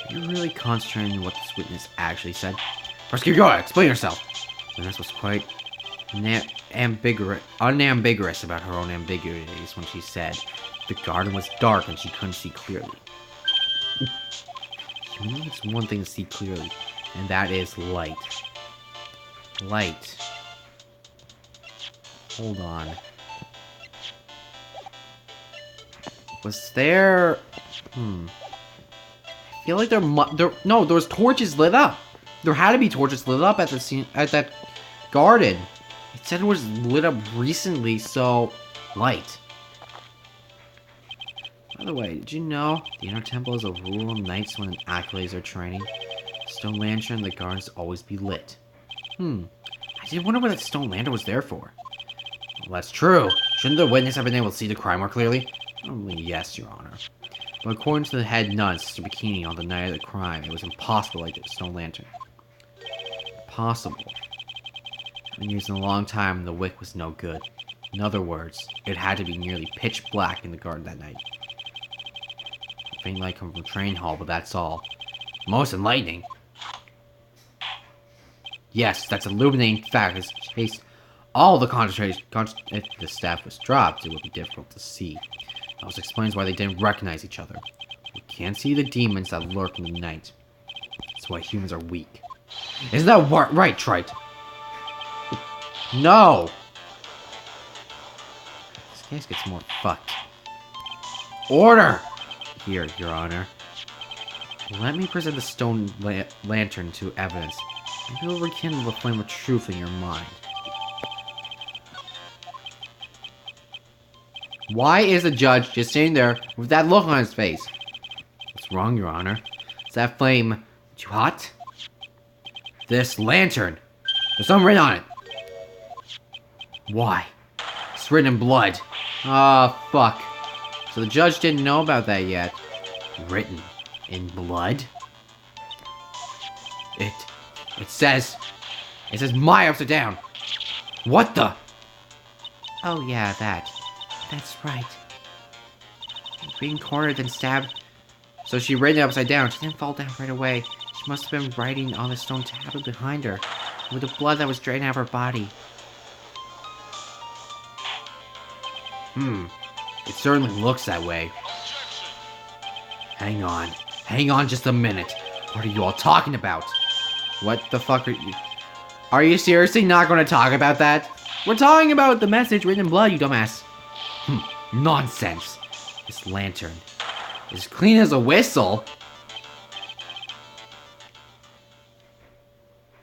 You're really concentrating on what this witness actually said? Prosecutor, go ahead, explain yourself. The nurse was quite unambiguous about her own ambiguities when she said the garden was dark and she couldn't see clearly. You know, it's one thing to see clearly, and that is light. Light. Hold on. Was there... I feel like there was torches lit up. There had to be torches lit up at the scene, at that garden. It said it was lit up recently, so... Light. By the way, did you know the inner temple is a rule on nights when acolytes are training? Stone lantern in the gardens always be lit. I did wonder what that stone lantern was there for. Well, that's true. Shouldn't the witness have been able to see the crime more clearly? Probably yes, Your Honor. But according to the head nun, Sister Bikini, on the night of the crime, it was impossible to light the stone lantern. Possible. Been used in a long time, and the wick was no good. In other words, it had to be nearly pitch black in the garden that night. A faint light come from the train hall, but that's all. Most enlightening. Yes, that's illuminating fact. In case all the concentration, if the staff was dropped, it would be difficult to see. That also explains why they didn't recognize each other. We can't see the demons that lurk in the night. That's why humans are weak. Isn't that right, Trite? No! This case gets more fucked. Order! Here, Your Honor. Let me present the stone lantern to evidence. Maybe it'll rekindle the flame of truth in your mind. Why is the judge just sitting there with that look on his face? What's wrong, Your Honor? Is that flame too hot? This lantern! There's something written on it! Why? It's written in blood. Ah, fuck. So the judge didn't know about that yet. Written in blood? It says my upside down. What the? Oh yeah, that's right. Being cornered and stabbed. So she written it upside down. She didn't fall down right away. She must have been writing on the stone tablet behind her, with the blood that was draining out of her body. It certainly looks that way. Hang on just a minute. What are you all talking about? What the fuck are you? Are you seriously not going to talk about that? We're talking about the message written in blood, you dumbass. Nonsense. This lantern is clean as a whistle.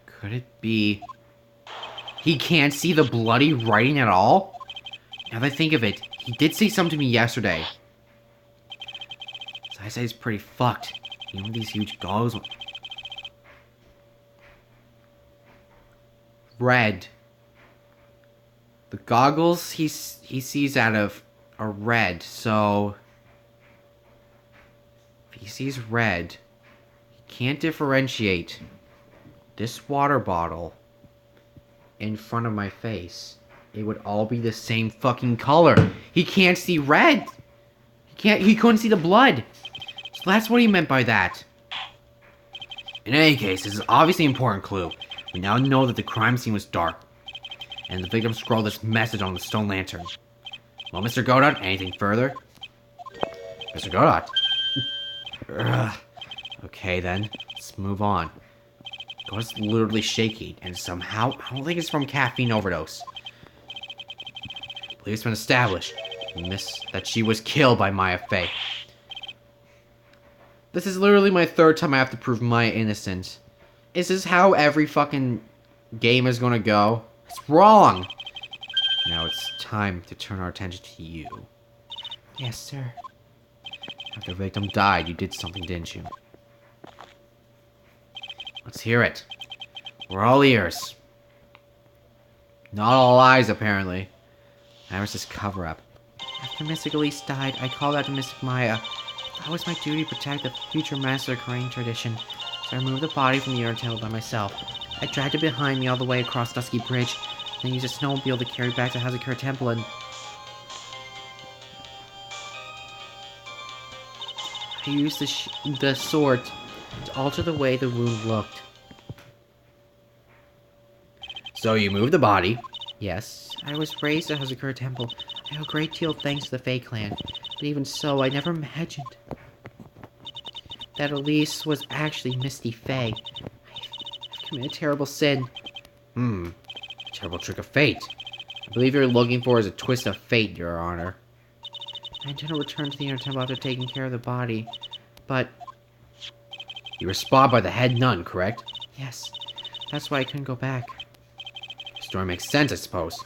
Could it be he can't see the bloody writing at all? Now that I think of it, he did say something to me yesterday. So I say he's pretty fucked. Even with these huge goggles. Red. The goggles he sees out of are red, so if he sees red, he can't differentiate this water bottle in front of my face. It would all be the same fucking color. He can't see red. He couldn't see the blood. So that's what he meant by that. In any case, this is obviously an important clue. We now know that the crime scene was dark, and the victim scrawled this message on the stone lantern. Well, Mr. Godot, anything further? Mr. Godot? Okay then, let's move on. Godot's literally shaking, and somehow, I don't think it's from caffeine overdose. I believe it's been established that she was killed by Maya Fey. This is literally my third time I have to prove Maya innocent. Is this how every fucking game is gonna go? It's wrong! Now it's time to turn our attention to you. Yes, sir. After the victim died, you did something, didn't you? Let's hear it. We're all ears. Not all eyes, apparently. That was this cover-up. After Mystic Elise died, I called out to Mystic Maya. That was my duty to protect the future master Korean tradition, so I removed the body from the Earth Temple by myself. I dragged it behind me all the way across Dusky Bridge, then used a snowmobile to carry it back to Hazakura Temple and... I used the sword to alter the way the wound looked. So you moved the body? Yes. I was raised at Hazakura Temple. I owe a great deal of thanks to the Fae clan. But even so, I never imagined that Elise was actually Misty Fae. I've committed a terrible sin. Terrible trick of fate. I believe you're looking for is a twist of fate, Your Honor. I intend to return to the Inner Temple after taking care of the body, but... You were spotted by the head nun, correct? Yes. That's why I couldn't go back. The story makes sense, I suppose.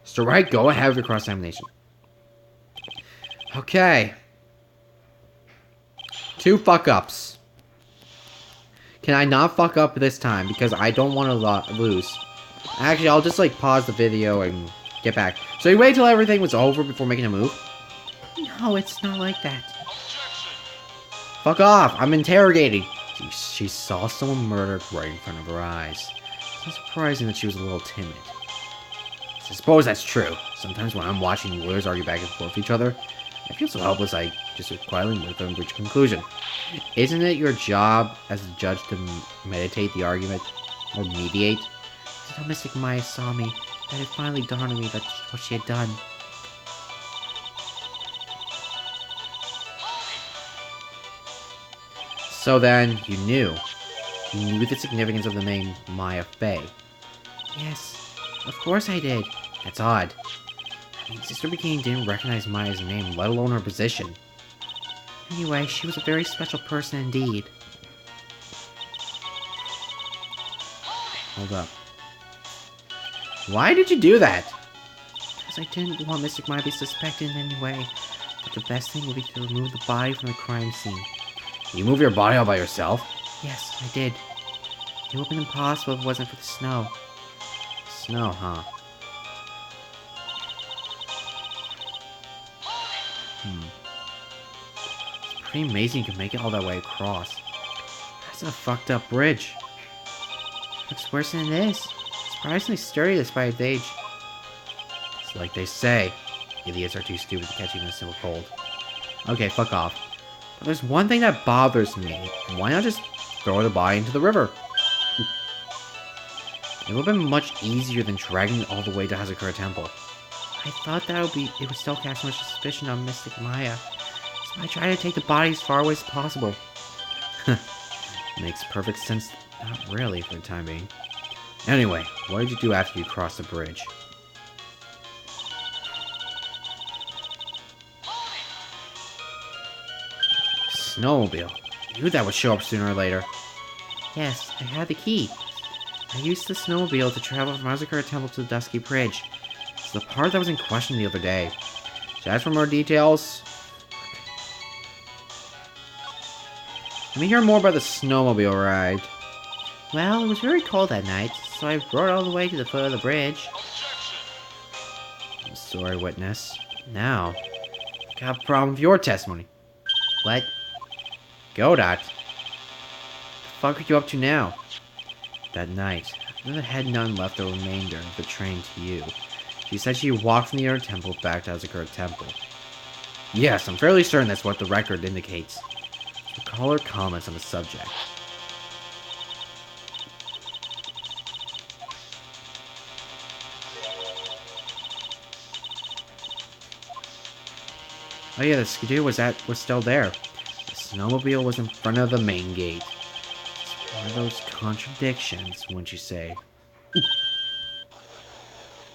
Mr. Wright, go ahead with your cross-examination. Okay. 2 fuck-ups. Can I not fuck up this time? Because I don't want to lose. Actually, I'll just, like, pause the video and get back. So you wait till everything was over before making a move? No, it's not like that. Fuck off! I'm interrogating! She saw someone murdered right in front of her eyes. It's not surprising that she was a little timid. I suppose that's true. Sometimes when I'm watching lawyers argue back and forth with each other, I feel so helpless I just quietly move them and reach a conclusion. Isn't it your job as a judge to meditate the argument? Or mediate? Until Mystic Maya saw me, that it finally dawned on me that's what she had done. So then, you knew. You knew the significance of the name Maya Fey. Yes, of course I did. That's odd. I mean, Sister Bikini didn't recognize Maya's name, let alone her position. Anyway, she was a very special person indeed. Hold up. Why did you do that? Because I didn't want Mystic Maya to be suspected in any way. But the best thing would be to remove the body from the crime scene. You move your body all by yourself? Yes, I did. It would have been impossible if it wasn't for the snow. Snow, huh? pretty amazing you can make it all that way across. That's a fucked up bridge. Looks worse than it is. Surprisingly sturdy despite its age. It's like they say, idiots are too stupid to catch even a simple cold. Okay, fuck off. But there's one thing that bothers me. Why not just throw the body into the river? It would have been much easier than dragging it all the way to Hazakura Temple. I thought that it would still cast much suspicion on Mystic Maya. So I tried to take the body as far away as possible. Makes perfect sense. Not really, for the time being. Anyway, what did you do after you crossed the bridge? Snowmobile. I knew that would show up sooner or later. Yes, I had the key. I used the snowmobile to travel from Hazakura Temple to the Dusky Bridge. It's the part that was in question the other day. Should I ask for more details? Let me hear more about the snowmobile ride. Well, it was very cold that night, so I rode all the way to the foot of the bridge. I'm sorry, witness. Now, I got a problem with your testimony. What? Godot? What the fuck are you up to now? That night, Mother had none left the remainder of the train to you. She said she walked from the inner temple back to Hazakura Temple. Yes, I'm fairly certain that's what the record indicates. Recall her comments on the subject. Oh yeah, the skidoo was still there. The snowmobile was in front of the main gate. It's one of those contradictions, wouldn't you say?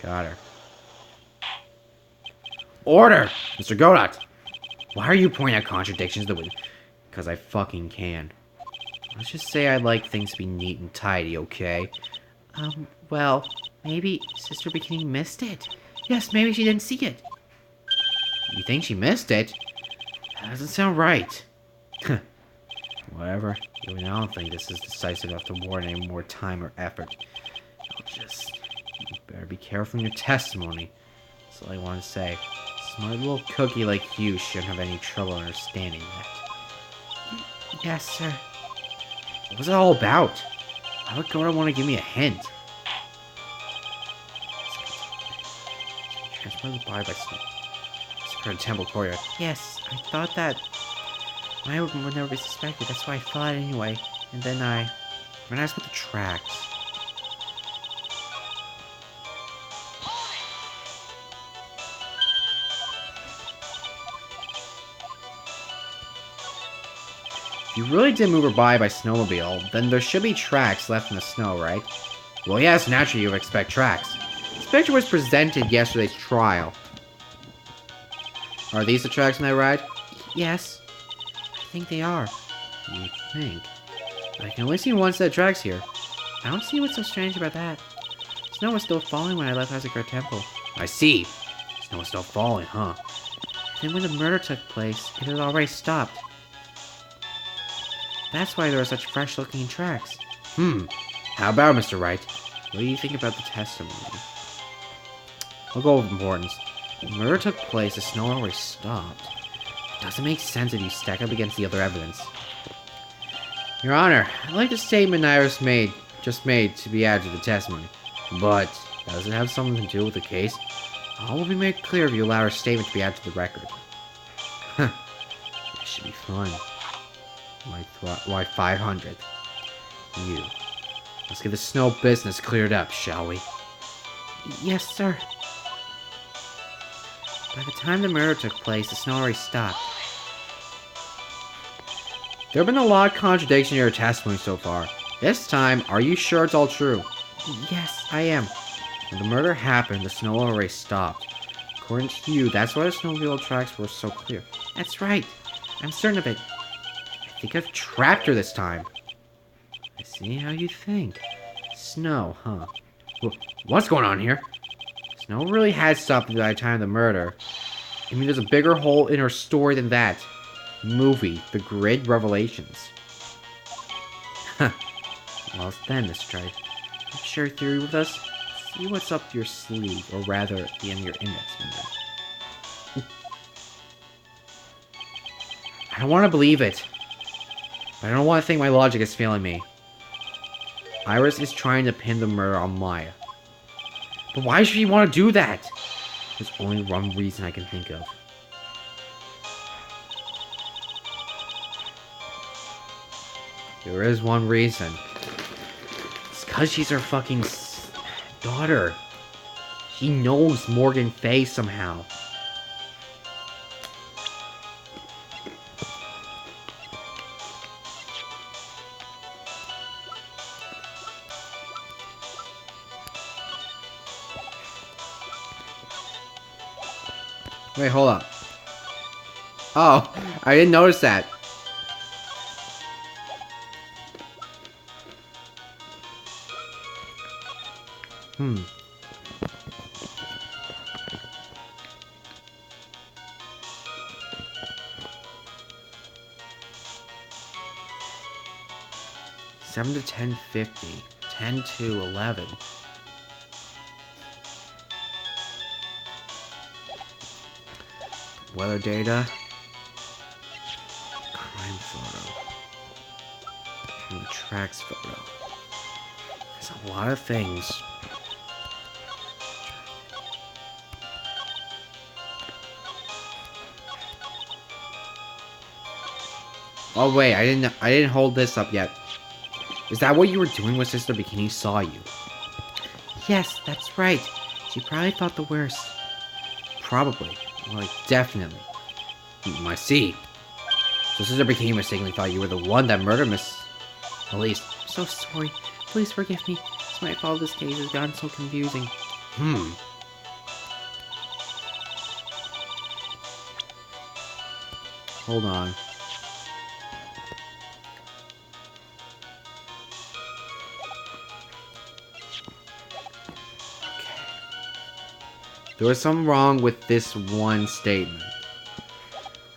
Got her. Order! Mr. Godot! Why are you pointing out contradictions the way? Because I fucking can. Let's just say I like things to be neat and tidy, okay? Well, maybe Sister Bikini missed it. Yes, maybe she didn't see it. You think she missed it? That doesn't sound right. Whatever. Even I don't think this is decisive enough to warrant any more time or effort. You better be careful in your testimony. That's all I want to say. A smart little cookie like you shouldn't have any trouble understanding that. Yes, sir. What was it all about? Why would Godot want to give me a hint? Transport the body by Secret Temple Courtyard. Yes, I thought that I would never be suspected. That's why I thought anyway. And then I asked about the tracks. If you really did move her by snowmobile, then there should be tracks left in the snow, right? Well, yes, naturally you would expect tracks. This picture was presented yesterday's trial. Are these the tracks in that ride? Yes. I think they are. You think? I can only see one set of tracks here. I don't see what's so strange about that. Snow was still falling when I left Hazakura Temple. I see. Snow was still falling, huh? Then when the murder took place, it had already stopped. That's why there are such fresh-looking tracks. How about it, Mr. Wright? What do you think about the testimony? I'll go with importance. The murder took place, the snow already stopped. It doesn't make sense if you stack up against the other evidence. Your Honor, I'd like the statement Iris just made to be added to the testimony. But, does it have something to do with the case? All will be made clear if you allow her statement to be added to the record. This should be fun. Why 500? You. Let's get the snow business cleared up, shall we? Yes, sir. By the time the murder took place, the snow already stopped. There have been a lot of contradictions in your testimony so far. This time, are you sure it's all true? Yes, I am. When the murder happened, the snow already stopped. According to you, that's why the snowmobile tracks were so clear. That's right. I'm certain of it. I think I've trapped her this time. I see how you think. Snow, huh? What's going on here? Snow really had stopped by the time of the murder. I mean, there's a bigger hole in her story than that. Movie, The Grid Revelations. Well then, Mr. Trice. Share your theory with us? See what's up your sleeve, or rather, the end of your index finger. I don't want to believe it. But I don't want to think my logic is failing me. Iris is trying to pin the murder on Maya. But why should she want to do that? There's only one reason I can think of. There is one reason. It's because she's her fucking daughter. She knows Morgan Fay somehow. Wait, hold up. Oh, I didn't notice that. Hmm. $7 to 10:50. 10 to 11. Weather data. Crime photo. And the tracks photo. There's a lot of things. Oh wait, I didn't hold this up yet. Is that what you were doing when Sister Bikini saw you? Yes, that's right. She probably thought the worst. Probably. Like, definitely. I see. So Sister Bikini mistakenly thought you were the one that murdered Miss Elise. I'm so sorry. Please forgive me. It's my fault this case has gotten so confusing. Hold on. There was something wrong with this one statement.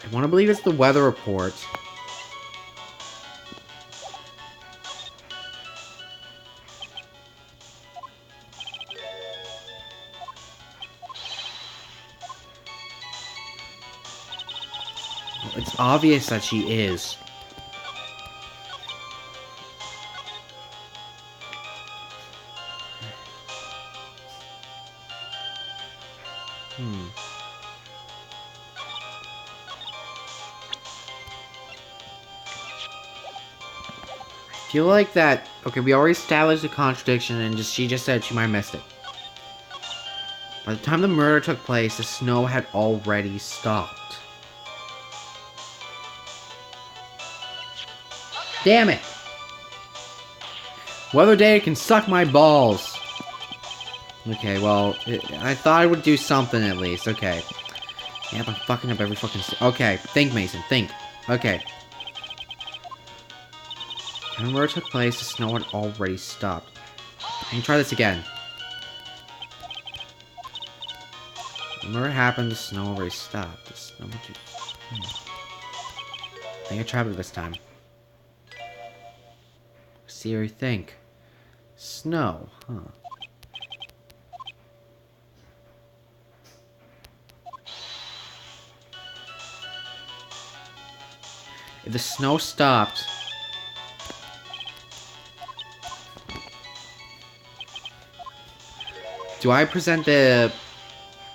I want to believe it's the weather report. Well, it's obvious that she is. I feel like that... Okay, we already established the contradiction and she just said she might have missed it. By the time the murder took place, the snow had already stopped. Damn it! Weather data can suck my balls! Okay, well, I thought I would do something at least. Okay. Yeah, I'm fucking up every fucking... Okay, think, Mason, think. Okay. When the murder took place, the snow had already stopped. I can try this again. When the murder happened, the snow already stopped. The snow... I think I tried it this time. See or think. Snow, huh? If the snow stopped... Do I present the...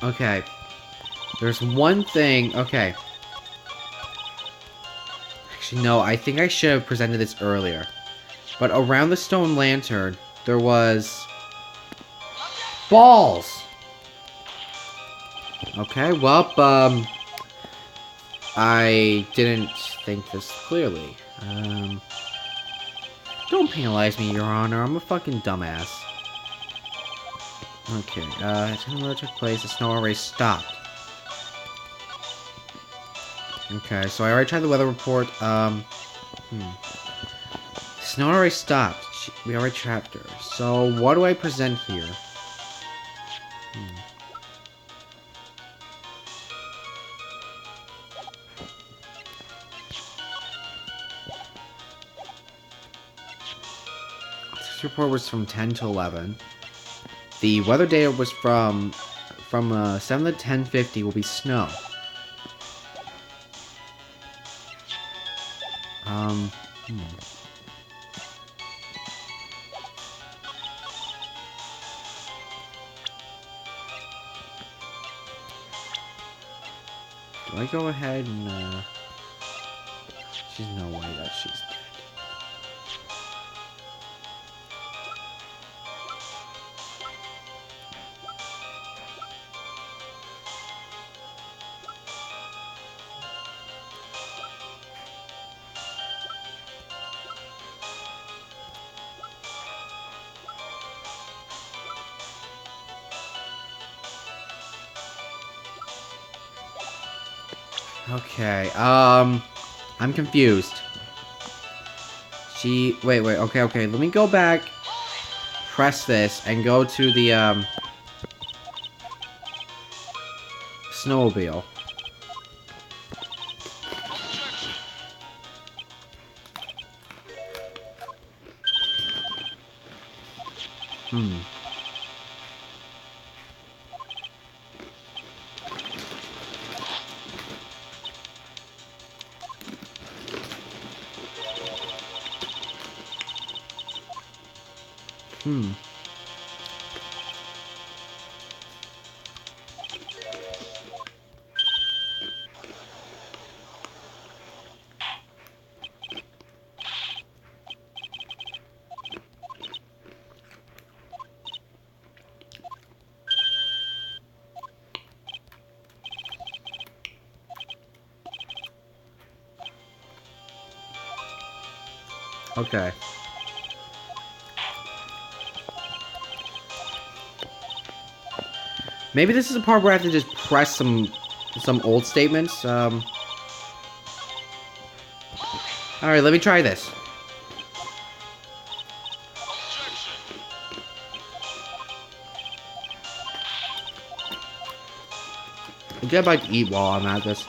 Okay. There's one thing... Okay. Actually, no. I think I should have presented this earlier. But around the stone lantern, there was... balls! Okay, well, I didn't think this clearly. Don't penalize me, Your Honor. I'm a fucking dumbass. Okay, as the murder took place, the snow already stopped. Okay, so I already tried the weather report. The snow already stopped. We already trapped her. So, what do I present here? This report was from 10 to 11. The weather data was from 7 to 10:50 will be snow. Do I go ahead and, she's no way that she's dead. Okay, I'm confused. Wait, okay, let me go back, press this, and go to the, snowmobile. Hmm. Okay. Maybe this is a part where I have to just press some old statements. Alright, let me try this. I'll get a bite to eat while I'm at this.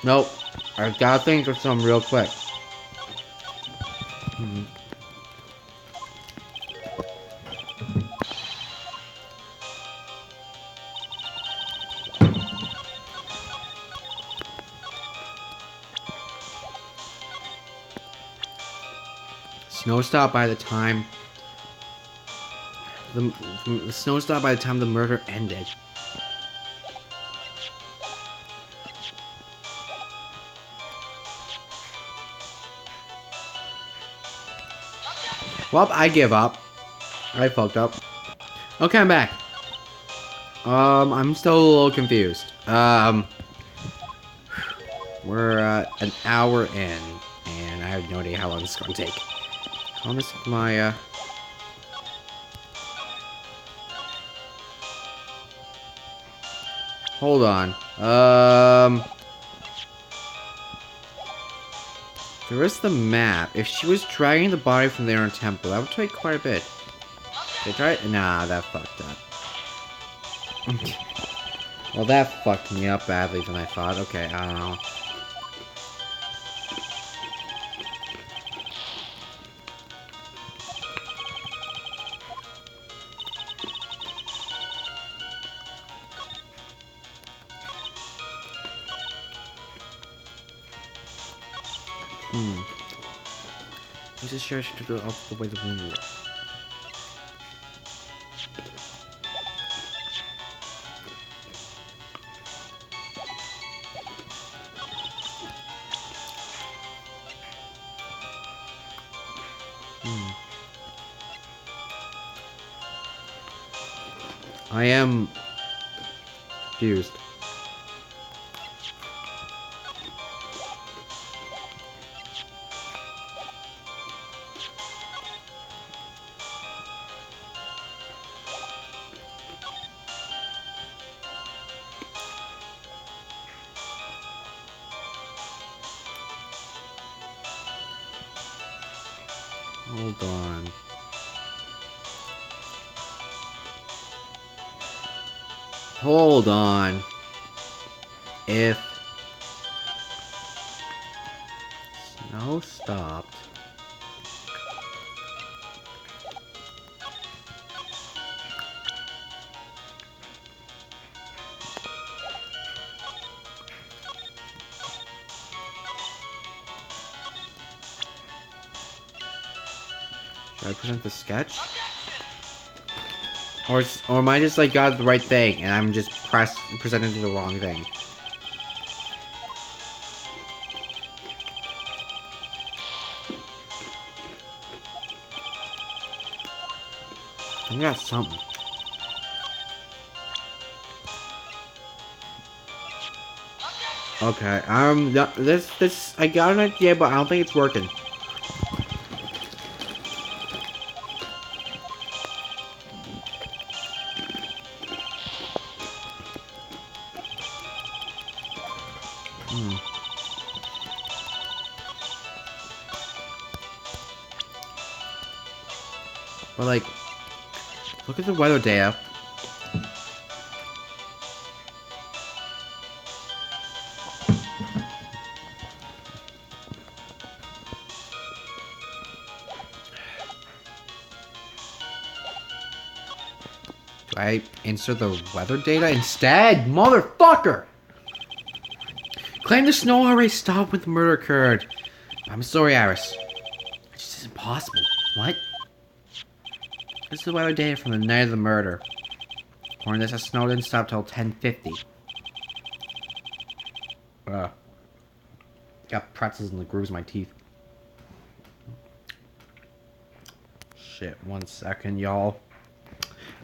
Nope. I gotta think of some real quick. Snow stopped by the time the snow stopped by the time the murder ended. Well, I give up. I fucked up. Okay, I'm back. I'm still a little confused. We're an hour in, and I have no idea how long this is gonna take. On this, my hold on. There is the map. If she was dragging the body from there in temple, that would take quite a bit. Did I try it? Nah, that fucked up. Well, that fucked me up badly than I thought. Okay, I don't know. Use this church to go up the way the wind was. I am confused. Hold on. Hold on. If snow stopped. Should I present the sketch? Or am I just like got the right thing and I'm just presenting the wrong thing? I got something. Okay, this, I got an idea, but I don't think it's working. But like, look at the weather data. Do I insert the weather data instead? Motherfucker! Claim the snow already stopped when the murder occurred. I'm sorry, Iris. It just isn't possible. What? This is the weather data from the night of the murder. According to this, the snow didn't stop till 10:50. Got pretzels in the grooves of my teeth. Shit, 1 second, y'all.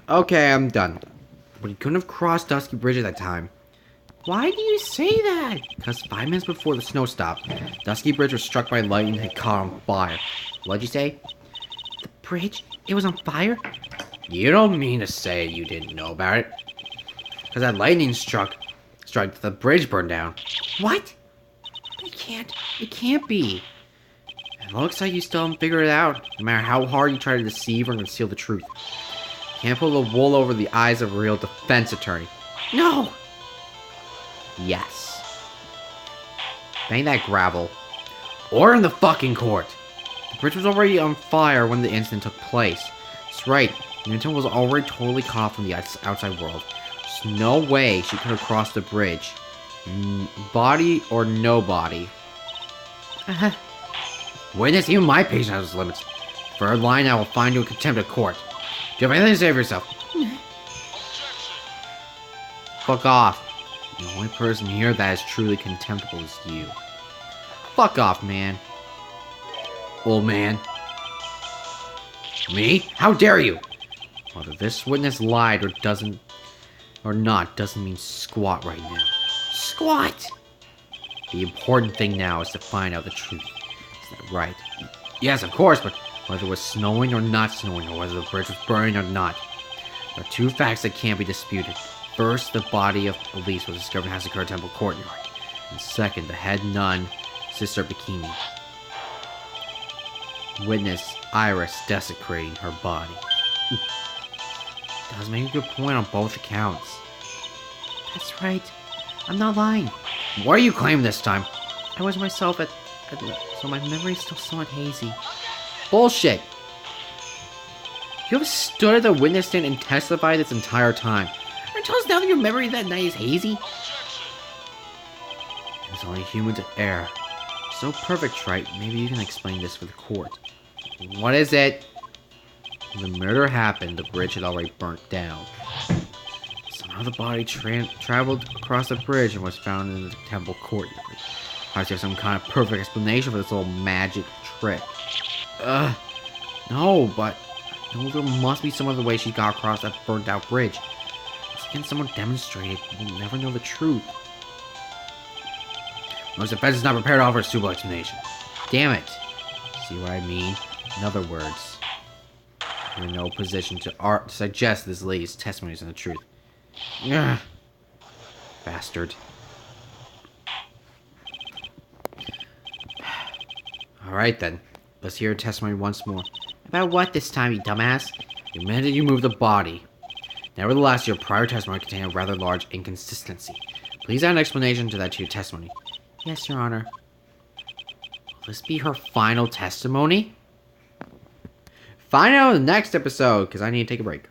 Okay, I'm done. But he couldn't have crossed Dusky Bridge at that time. Why do you say that? Because 5 minutes before the snow stopped, Dusky Bridge was struck by lightning and caught on fire. What'd you say? The bridge? It was on fire? You don't mean to say you didn't know about it? Because that lightning struck, the bridge burned down. What? It can't be. It looks like you still haven't figured it out, no matter how hard you try to deceive or conceal the truth. Can't pull the wool over the eyes of a real defense attorney. No! Yes. Bang that gravel. Or in the fucking court. The bridge was already on fire when the incident took place. That's right. Newton was already totally cut off from the outside world. There's no way she could have crossed the bridge. Body or no body. Witness, even my patience has limits. For a line, I will find you in contempt of court. Do you have anything to say for yourself? Fuck off. The only person here that is truly contemptible is you. Fuck off, man. Old man. Me? How dare you? Whether this witness lied or not doesn't mean squat right now. Squat! The important thing now is to find out the truth. Is that right? Yes, of course, but whether it was snowing or not snowing, or whether the bridge was burning or not, there are 2 facts that can't be disputed. First, the body of Elise was discovered in Hasakura Temple courtyard. And second, the head nun, Sister Bikini. Witness Iris desecrating her body. Does make a good point on both accounts. That's right. I'm not lying. What are you claiming this time? I was myself so my memory's still somewhat hazy. Bullshit! You have stood at the witness stand and testified this entire time. And tell us now that your memory of that night is hazy? It's only human to err. So perfect, right? Maybe you can explain this for the court. What is it? When the murder happened, the bridge had already burnt down. Somehow the body traveled across the bridge and was found in the temple courtyard. I have some kind of perfect explanation for this little magic trick. No, but there must be some other way she got across that burnt out bridge. Can someone demonstrate it? We'll never know the truth. Most defense is not prepared to offer a suitable explanation. Damn it. See what I mean? In other words, you're in no position to suggest this lady's testimony is the truth. Ugh. Bastard. Alright then. Let's hear her testimony once more. About what this time, you dumbass? You meant that you moved the body. Nevertheless, your prior testimony contained a rather large inconsistency. Please add an explanation to your testimony. Yes, Your Honor. Will this be her final testimony? Find out in the next episode, because I need to take a break.